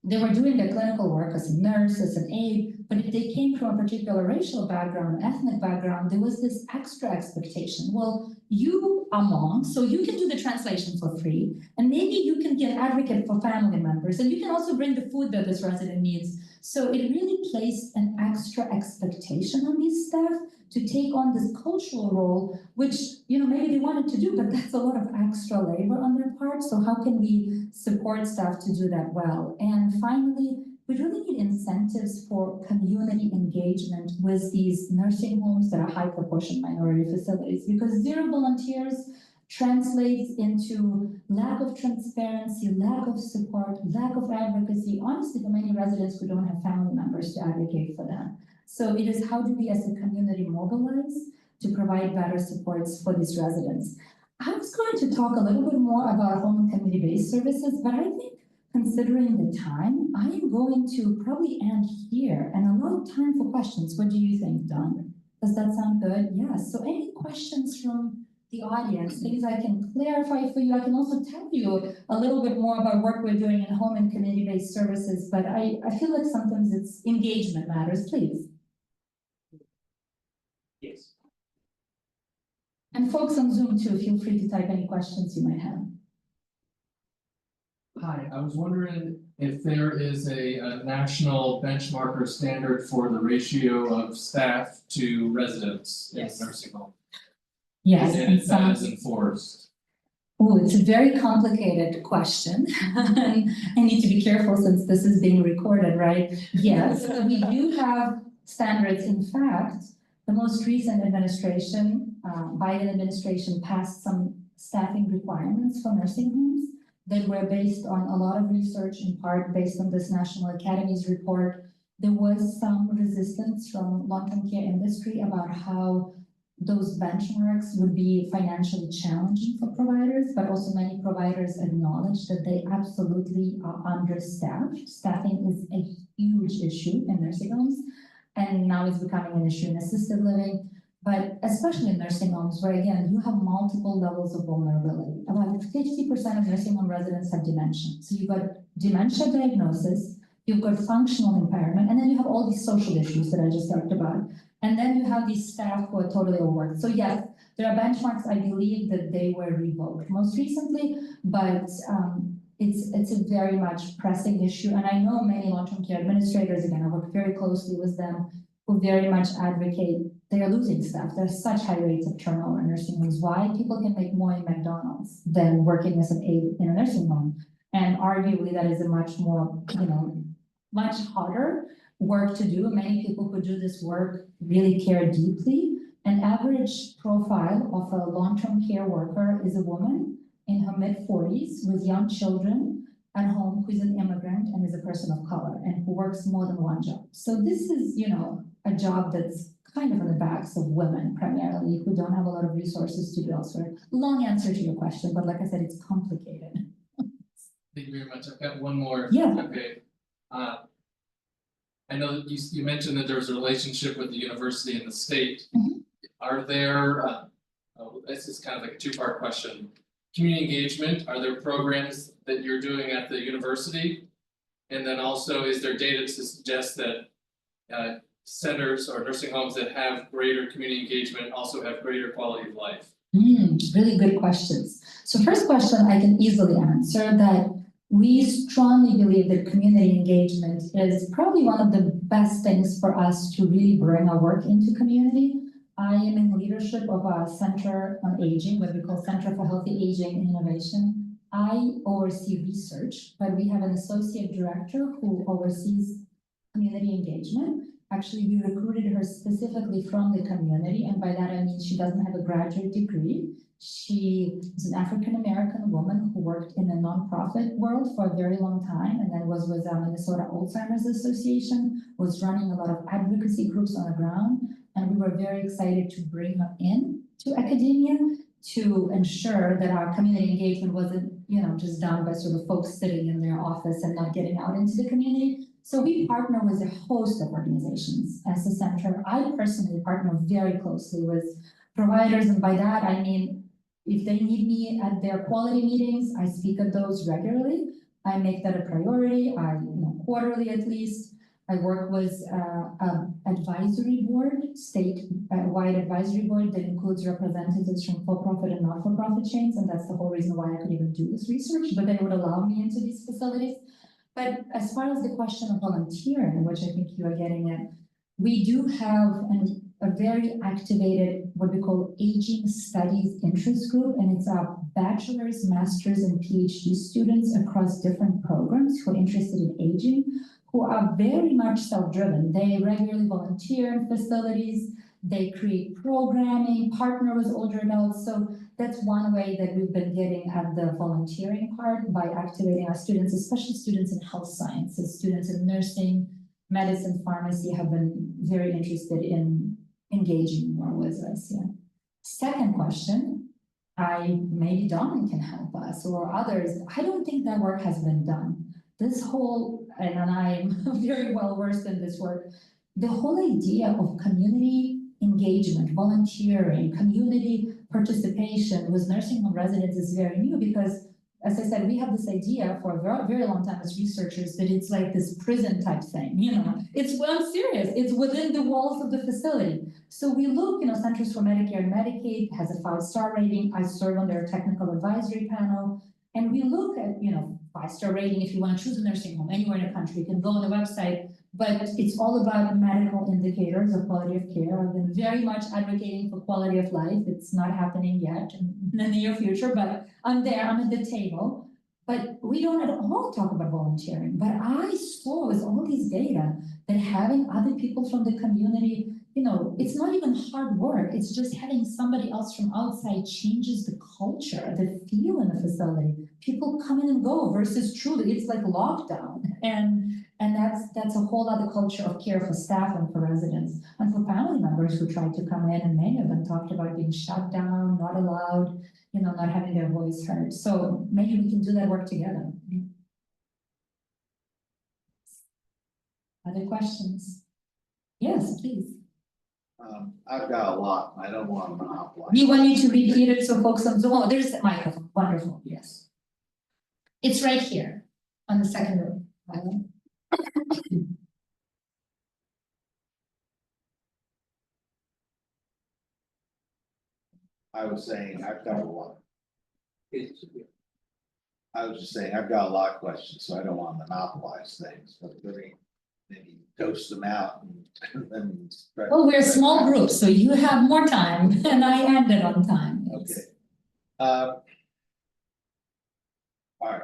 they were doing their clinical work as a nurse, as an aide, but if they came from a particular racial background, ethnic background, there was this extra expectation. Well, you are Hmong, so you can do the translation for free, and maybe you can be an advocate for family members, and you can also bring the food that this resident needs. So it really placed an extra expectation on these staff to take on this cultural role, which, maybe they wanted to do, but that's a lot of extra labor on their part. So how can we support staff to do that well? And finally, we really need incentives for community engagement with these nursing homes that are high proportion minority facilities, because zero volunteers translates into lack of transparency, lack of support, lack of advocacy, honestly, for many residents who don't have family members to advocate for them. So it is how do we as a community mobilize to provide better supports for these residents. I was going to talk a little bit more about home and community-based services, but I think considering the time, I am going to probably end here and allow time for questions. What do you think, Don? Does that sound good? Yes. So any questions from the audience, things I can clarify for you? I can also tell you a little bit more about work we're doing in home and community-based services, but I feel like sometimes it's engagement matters, please. Yes. And folks on Zoom too, feel free to type any questions you might have. Hi, I was wondering if there is a national benchmark or standard for the ratio of staff to residents in Yes. nursing home. Yes, And if that is enforced. Oh, it's a very complicated question. I need to be careful since this is being recorded, right? Yes, we do have standards. In fact, the most recent administration, Biden administration, passed some staffing requirements for nursing homes that were based on a lot of research, in part based on this National Academies report. There was some resistance from long-term care industry about how those benchmarks would be financially challenging for providers, but also many providers acknowledge that they absolutely are understaffed. Staffing is a huge issue in nursing homes, and now it's becoming an issue in assisted living, but especially in nursing homes where, again, you have multiple levels of vulnerability. About 50% of nursing home residents have dementia. So you've got dementia diagnosis, you've got functional impairment, and then you have all these social issues that I just talked about. And then you have these staff who are totally overworked. So yes, there are benchmarks, I believe that they were revoked most recently, but it's a very much pressing issue. And I know many long-term care administrators, again, I work very closely with them, who very much advocate, they are losing staff. There's such high rates of turnover in nursing homes. Why? People can make more in McDonald's than working as an aide in a nursing home. And arguably that is a much more, much harder work to do. Many people who do this work really care deeply. An average profile of a long-term care worker is a woman in her mid-40s with young children at home who is an immigrant and is a person of color and who works more than one job. So this is, a job that's kind of on the backs of women primarily who don't have a lot of resources to do elsewhere. Long answer to your question, but like I said, it's complicated. Thank you very much. I've got one more. Yeah. Okay. I know that you mentioned that there was a relationship with the university and the state. Mhm. Are there, this is kind of like a two-part question. Community engagement, are there programs that you're doing at the university? And then also, is there data to suggest that centers or nursing homes that have greater community engagement also have greater quality of life? Really good questions. So first question I can easily answer that we strongly believe that community engagement is probably one of the best things for us to really bring our work into community. I am in leadership of a center on aging, what we call Center for Healthy Aging and Innovation. I oversee research, but we have an associate director who oversees community engagement. Actually, we recruited her specifically from the community, and by that I mean she doesn't have a graduate degree. She is an African-American woman who worked in the nonprofit world for a very long time, and then was with Minnesota Alzheimer's Association, was running a lot of advocacy groups on the ground, and we were very excited to bring her in to academia to ensure that our community engagement wasn't, just done by sort of folks sitting in their office and not getting out into the community. So we partner with a host of organizations as a center. I personally partner very closely with providers, and by that I mean, if they need me at their quality meetings, I speak at those regularly. I make that a priority, quarterly at least. I work with an advisory board, state-wide advisory board that includes representatives from for-profit and not-for-profit chains, and that's the whole reason why I could even do this research, but they would allow me into these facilities. But as far as the question of volunteering, which I think you are getting at, we do have a very activated, what we call aging studies interest group, and it's our bachelor's, master's, and PhD students across different programs who are interested in aging, who are very much self-driven. They regularly volunteer in facilities, they create programming, partner with older adults. So that's one way that we've been getting at the volunteering part by activating our students, especially students in health sciences, students in nursing, medicine, pharmacy have been very interested in engaging more with us. Yeah. Second question, maybe Dawn can help us or others. I don't think that work has been done. this whole, and I'm very well versed in this work, the whole idea of community engagement, volunteering, community participation with nursing home residents is very new because, as I said, we have this idea for a very, very long time as researchers that it's like this prison type thing, you know. I'm serious, it's within the walls of the facility. So we look, you know, Centers for Medicare and Medicaid has a 5-star rating. I serve on their technical advisory panel. And we look at, you know, 5-star rating. If you want to choose a nursing home anywhere in the country, you can go on the website, but it's all about medical indicators of quality of care. I've been very much advocating for quality of life. It's not happening yet in the near future, but I'm there, I'm at the table. But we don't at all talk about volunteering. But I saw with all these data that having other people from the community, you know, it's not even hard work. It's just having somebody else from outside changes the culture, the feel in the facility. People come in and go versus truly, it's like lockdown. And that's a whole other culture of care for staff and for residents and for family members who tried to come in, and many of them talked about being shut down, not allowed, you know, not having their voice heard. So maybe we can do that work together. Other questions? Yes, please. I've got a lot, I don't want to monopolize. You want me to repeat it so folks on Zoom? Oh, there's the microphone. Wonderful, yes. It's right here on the second row. I was saying, I've got a lot. I was just saying, I've got a lot of questions, so I don't want to monopolize things, but maybe toast them out and then. Well, we're a small group, so you have more time and I ended on time. Okay. All right,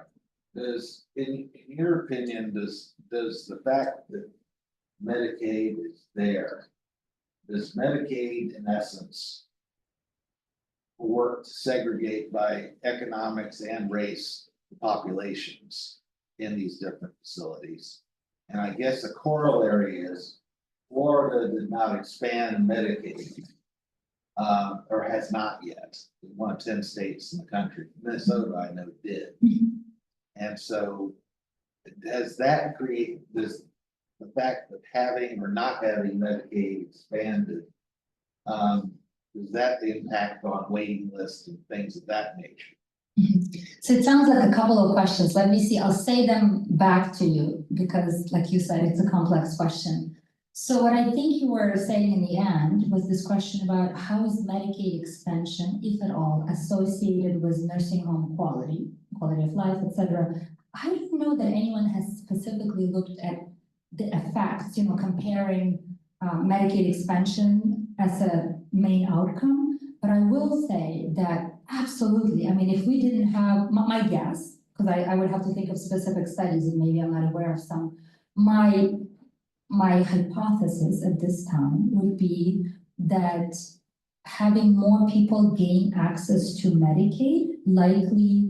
in your opinion, does the fact that Medicaid is there, does Medicaid in essence work to segregate by economics and race populations in these different facilities? And I guess the corollary is Florida did not expand Medicaid, or has not yet. It's one of 10 states in the country. Minnesota, I know, did. And so does that create this, the fact that having or not having Medicaid expanded, does that impact on waiting lists and things of that nature? So it sounds like a couple of questions. Let me see, I'll say them back to you because like you said, it's a complex question. So what I think you were saying in the end was this question about how is Medicaid expansion, if at all, associated with nursing home quality of life, etc. I don't know that anyone has specifically looked at the effects, you know, comparing Medicaid expansion as a main outcome. But I will say that absolutely, I mean, if we didn't have, my guess, because I would have to think of specific studies and maybe I'm not aware of some, my hypothesis at this time would be that having more people gain access to Medicaid likely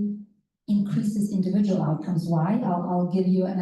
increases individual outcomes. Why? I'll give you an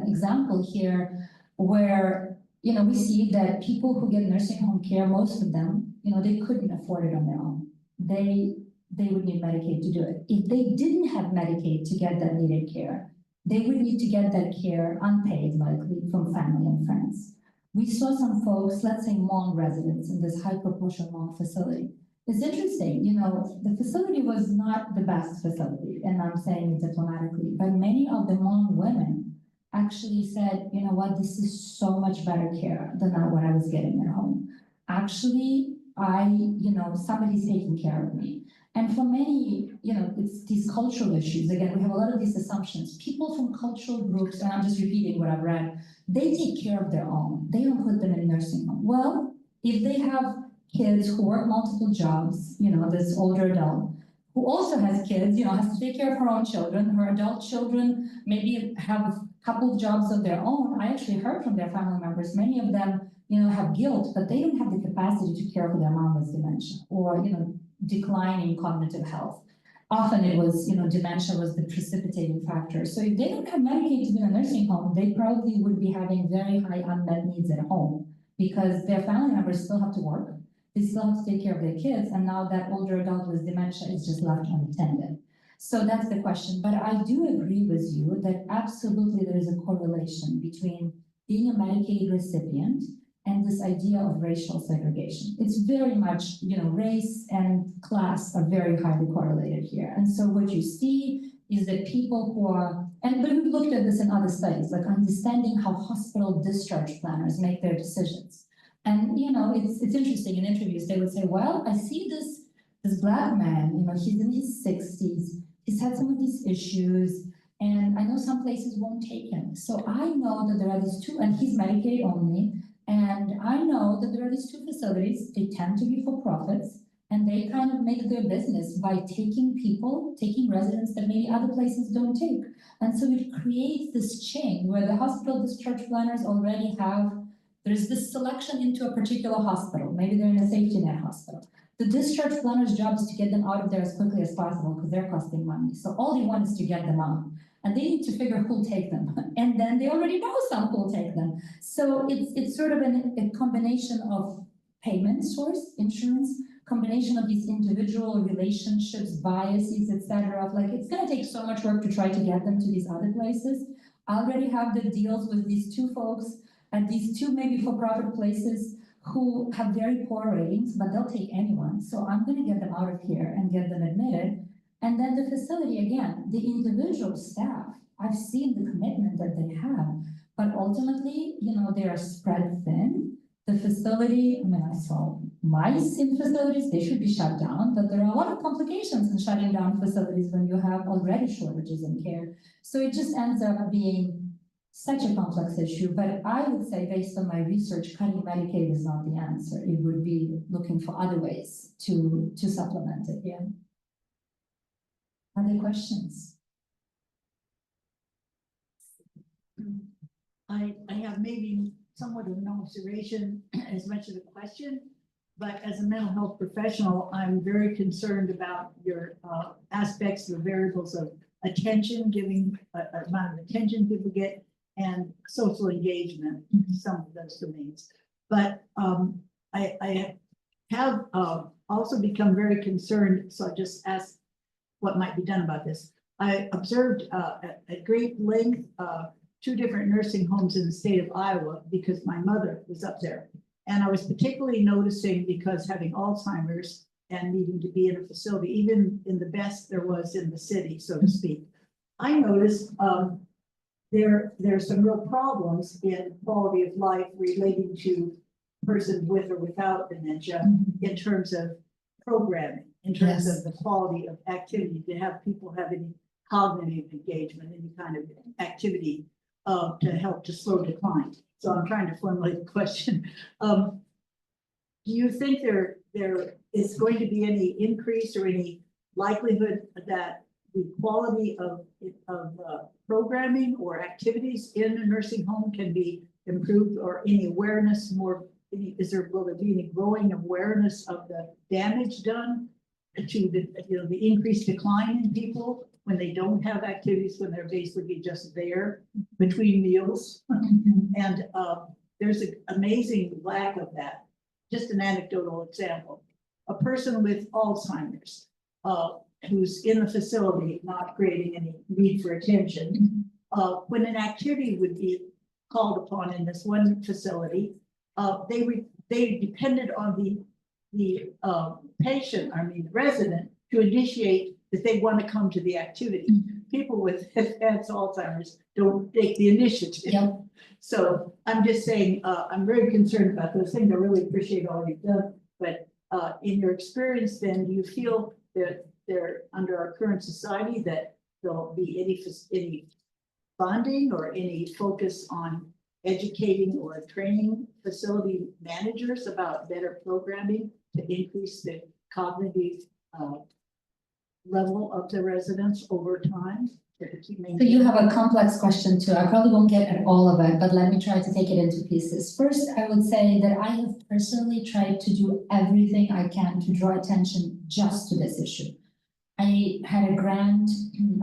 example here where, you know, we see that people who get nursing home care, most of them, you know, they couldn't afford it on their own. They would need Medicaid to do it. If they didn't have Medicaid to get that needed care, they would need to get that care unpaid, likely from family and friends. We saw some folks, let's say Hmong residents in this high proportion Hmong facility. It's interesting, you know, the facility was not the best facility, and I'm saying it diplomatically, but many of the Hmong women actually said, you know what, this is so much better care than what I was getting at home. Actually, you know, somebody's taking care of me. And for many, you know, it's these cultural issues. Again, we have a lot of these assumptions. People from cultural groups, and I'm just repeating what I've read, they take care of their own. They don't put them in nursing home. Well, if they have kids who work multiple jobs, you know, this older adult, who also has kids, you know, has to take care of her own children, her adult children maybe have a couple of jobs of their own. I actually heard from their family members, many of them, you know, have guilt, but they don't have the capacity to care for their mom with dementia or, you know, declining cognitive health. Often it was, you know, dementia was the precipitating factor. So if they don't have Medicaid to be in a nursing home, they probably would be having very high unmet needs at home because their family members still have to work. They still have to take care of their kids. And now that older adult with dementia is just left unattended. So that's the question, but I do agree with you that absolutely there is a correlation between being a Medicaid recipient and this idea of racial segregation. It's very much, race and class are very highly correlated here. And so what you see is that people who are, but we've looked at this in other studies, like understanding how hospital discharge planners make their decisions. And, it's interesting in interviews, they would say, well, I see this Black man, he's in his 60s, he's had some of these issues, and I know some places won't take him. So I know that there are these two, and he's Medicaid only, and I know that there are these two facilities, they tend to be for profits, and they kind of make their business by taking residents that maybe other places don't take. And so it creates this chain where the hospital discharge planners already have, there's this selection into a particular hospital, maybe they're in a safety net hospital. The discharge planner's job is to get them out of there as quickly as possible because they're costing money. So all they want is to get them out. And they need to figure who'll take them. And then they already know some who'll take them. So it's sort of a combination of payment source, insurance, combination of these individual relationships, biases, etc. Of like, it's gonna take so much work to try to get them to these other places. I already have the deals with these two folks at these two maybe for-profit places who have very poor ratings, but they'll take anyone. So I'm gonna get them out of here and get them admitted. And then the facility, again, the individual staff, I've seen the commitment that they have, but ultimately, they are spread thin. The facility, I saw mice in facilities, they should be shut down, but there are a lot of complications in shutting down facilities when you have already shortages in care. So it just ends up being such a complex issue, but I would say based on my research, cutting Medicaid is not the answer. It would be looking for other ways to supplement it, yeah. Other questions? I have maybe somewhat of an observation as much as a question, but as a mental health professional, I'm very concerned about your aspects, the variables of attention, giving amount of attention people get, and social engagement, some of those domains. But I have also become very concerned, so I just asked what might be done about this. I observed at great length 2 different nursing homes in the state of Iowa because my mother was up there. And I was particularly noticing because having Alzheimer's and needing to be in a facility, even in the best there was in the city, so to speak, I noticed there's some real problems in quality of life relating to person with or without dementia in terms of programming, in terms of the quality of activity, to have people have any cognitive engagement, any kind of activity to help to slow decline. So I'm trying to formulate the question. Do you think there is going to be any increase or any likelihood that the quality of programming or activities in a nursing home can be improved, or any awareness more? Will there be any growing awareness of the damage done to the increased decline in people when they don't have activities, when they're basically just there between meals? And there's an amazing lack of that. Just an anecdotal example: a person with Alzheimer's who's in the facility, not creating any need for attention, when an activity would be called upon in this one facility, they depended on the patient, the resident, to initiate that they want to come to the activity. People with advanced Alzheimer's don't take the initiative. Yep. So I'm just saying, I'm very concerned about those things. I really appreciate all you've done, but in your experience, then, do you feel that they're under our current society that there'll be any funding or any focus on educating or training facility managers about better programming to increase the cognitive level of the residents over time? So you have a complex question too. I probably won't get at all of it, but let me try to take it into pieces. First, I would say that I have personally tried to do everything I can to draw attention just to this issue. I had a grant,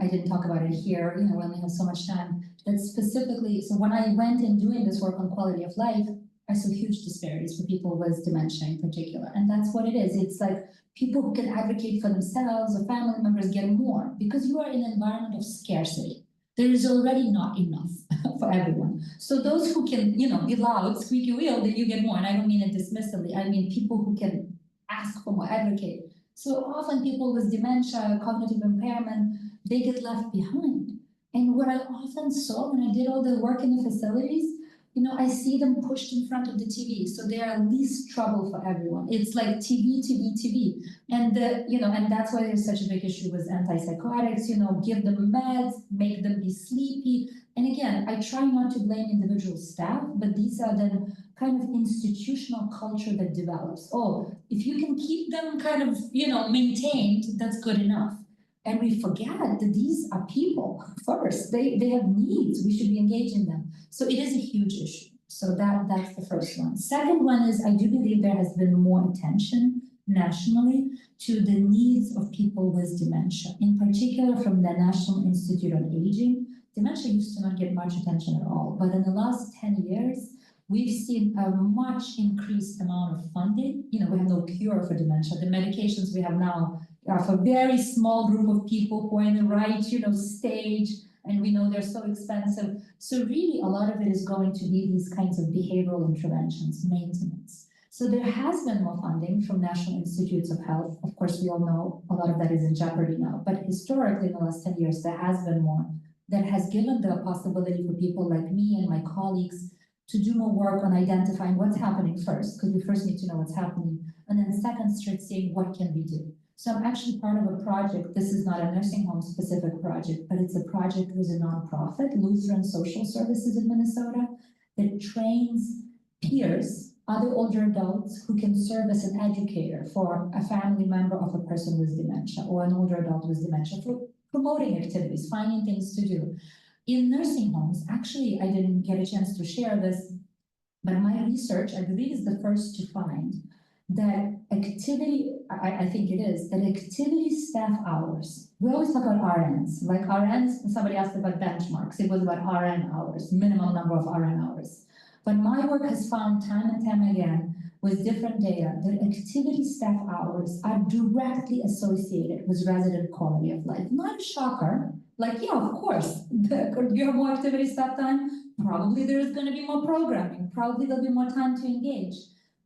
I didn't talk about it here, we only have so much time, that specifically, so when I went in doing this work on quality of life, I saw huge disparities for people with dementia in particular. And that's what it is. It's like people who can advocate for themselves or family members get more because you are in an environment of scarcity. There is already not enough for everyone. So those who can, you know, be loud, squeaky wheel, then you get more. And I don't mean it dismissively. I mean people who can ask for more, advocate. So often people with dementia, cognitive impairment, they get left behind. And what I often saw when I did all the work in the facilities, you know, I see them pushed in front of the TV. So they are least trouble for everyone. It's like TV, TV, TV. And you know, and that's why there's such a big issue with antipsychotics, you know, give them meds, make them be sleepy. And again, I try not to blame individual staff, but these are the kind of institutional culture that develops. Oh, if you can keep them kind of, you know, maintained, that's good enough. And we forget that these are people first. They have needs. We should be engaging them. So it is a huge issue. So that's the first one. Second one is I do believe there has been more attention nationally to the needs of people with dementia, in particular from the National Institute on Aging. Dementia used to not get much attention at all, but in the last 10 years, we've seen a much increased amount of funding. You know, we have no cure for dementia. The medications we have now are for a very small group of people who are in the right, you know, stage, and we know they're so expensive. So really, a lot of it is going to be these kinds of behavioral interventions, maintenance. So there has been more funding from National Institutes of Health. Of course, we all know a lot of that is in jeopardy now, but historically in the last 10 years, there has been more that has given the possibility for people like me and my colleagues to do more work on identifying what's happening first, because we first need to know what's happening, and then second, start seeing what can we do. So I'm actually part of a project. This is not a nursing home specific project, but it's a project with a nonprofit, Lutheran Social Services in Minnesota, that trains peers, other older adults who can serve as an educator for a family member of a person with dementia or an older adult with dementia for promoting activities, finding things to do. In nursing homes, actually, I didn't get a chance to share this, but my research, I believe, is the first to find that activity, I think it is, that activity staff hours, we always talk about RNs, like RNs, somebody asked about benchmarks, it was about RN hours, minimum number of RN hours. But my work has found time and time again with different data that activity staff hours are directly associated with resident quality of life. Not a shocker, like, yeah, of course, you have more activity staff time, probably there's gonna be more programming, probably there'll be more time to engage.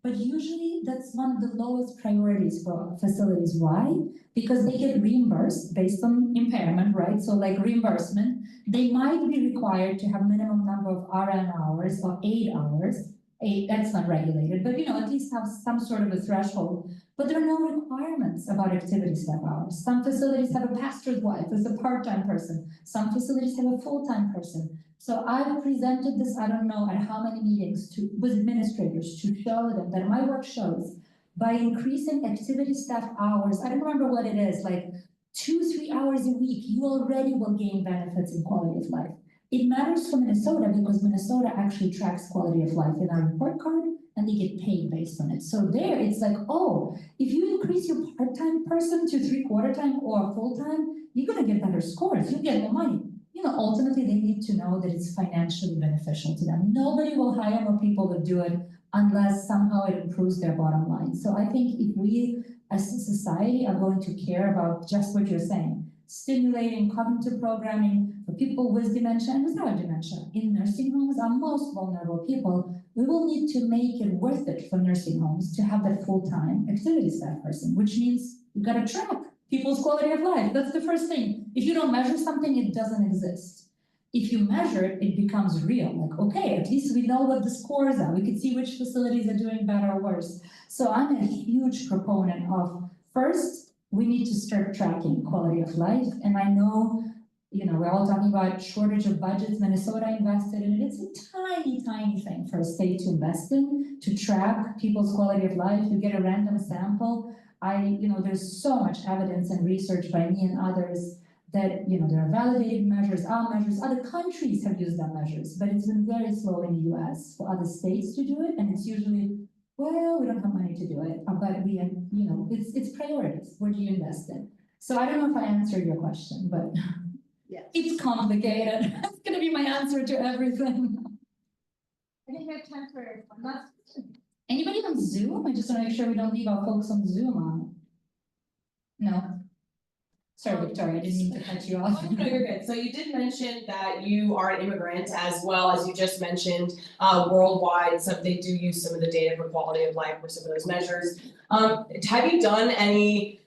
But usually that's one of the lowest priorities for facilities. Why? Because they get reimbursed based on impairment, right? So like reimbursement, they might be required to have minimum number of RN hours or 8 hours. 8, that's not regulated, but you know, at least have some sort of a threshold. But there are no requirements about activity staff hours. Some facilities have a pastor's wife as a part-time person. Some facilities have a full-time person. So I've presented this, I don't know at how many meetings with administrators to show them that my work shows by increasing activity staff hours, I don't remember what it is, like 2-3 hours a week, you already will gain benefits in quality of life. It matters for Minnesota because Minnesota actually tracks quality of life in our report card and they get paid based on it. So there it's like, oh, if you increase your part-time person to 3/4 time or full-time, you're gonna get better scores, you get more money. You know, ultimately they need to know that it's financially beneficial to them. Nobody will hire more people to do it unless somehow it improves their bottom line. So I think if we as a society are going to care about just what you're saying, stimulating cognitive programming for people with dementia and without dementia in nursing homes are most vulnerable people, we will need to make it worth it for nursing homes to have that full-time activity staff person, which means you've got to track people's quality of life. That's the first thing. If you don't measure something, it doesn't exist. If you measure it, it becomes real. Like, okay, at least we know what the scores are. We can see which facilities are doing better or worse. So I'm a huge proponent of, first, we need to start tracking quality of life. And I know, you know, we're all talking about shortage of budgets. Minnesota invested in it. It's a tiny, tiny thing for a state to invest in, to track people's quality of life. You get a random sample. You know, there's so much evidence and research by me and others that, you know, there are validated measures, our measures, other countries have used that measures, but it's been very slow in the US for other states to do it. And it's usually, well, we don't have money to do it, but we, you know, it's priorities. What do you invest in? So I don't know if I answered your question, but Yes. it's complicated. It's gonna be my answer to everything. I think we have time for one last question. Anybody on Zoom? I just want to make sure we don't leave our folks on Zoom on. No. Sorry, Victoria, I didn't mean to cut you off. No, you're good. So you did mention that you are an immigrant as well as you just mentioned, worldwide, so they do use some of the data for quality of life for some of those measures. Have you done any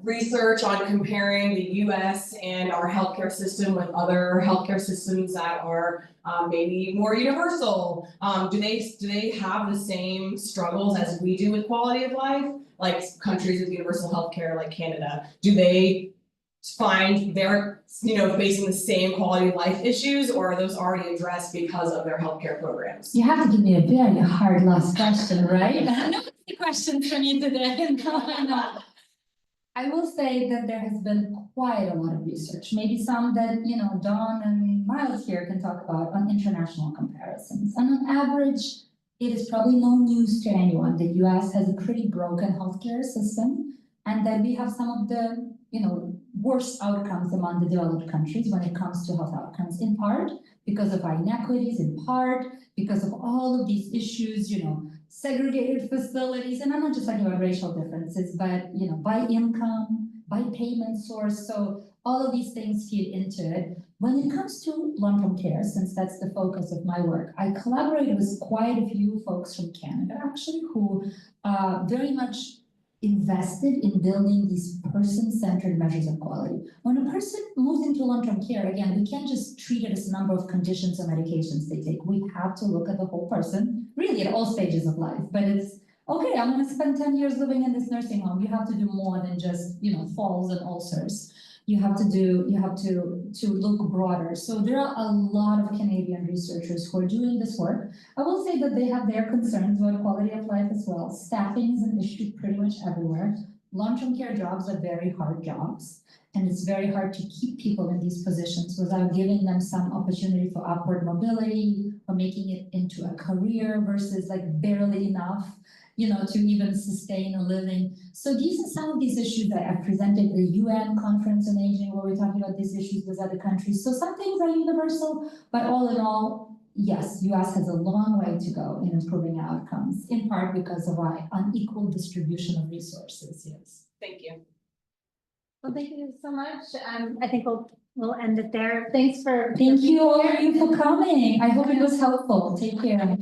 research on comparing the US and our healthcare system with other healthcare systems that are maybe more universal? Do they have the same struggles as we do with quality of life? Like countries with universal healthcare like Canada, do they find they're, facing the same quality of life issues, or are those already addressed because of their healthcare programs? You have to give me a very hard last question, right? No easy questions from you today. No. I will say that there has been quite a lot of research, maybe some that, Dawn and Miles here can talk about on international comparisons. And on average, it is probably no news to anyone that US has a pretty broken healthcare system and that we have some of the, worst outcomes among the developed countries when it comes to health outcomes, in part because of our inequities, in part because of all of these issues, segregated facilities, and I'm not just talking about racial differences, but, by income, by payment source, so all of these things feed into it. When it comes to long-term care, since that's the focus of my work, I collaborated with quite a few folks from Canada, actually, who very much invested in building these person-centered measures of quality. When a person moves into long-term care, again, we can't just treat it as a number of conditions or medications they take. We have to look at the whole person, really at all stages of life. But it's, okay, I'm gonna spend 10 years living in this nursing home. You have to do more than just, falls and ulcers. You have to look broader. So there are a lot of Canadian researchers who are doing this work. I will say that they have their concerns about quality of life as well. Staffing is an issue pretty much everywhere. Long-term care jobs are very hard jobs, and it's very hard to keep people in these positions without giving them some opportunity for upward mobility or making it into a career versus like barely enough, to even sustain a living. So these are some of these issues that I've presented at the UN Conference on Aging, where we're talking about these issues with other countries. So some things are universal, but all in all, yes, US has a long way to go in improving outcomes, in part because of our unequal distribution of resources, yes. Thank you. Well, thank you so much. I think we'll end it there. Thanks for. Thank you all of you for coming. I hope it was helpful. Take care.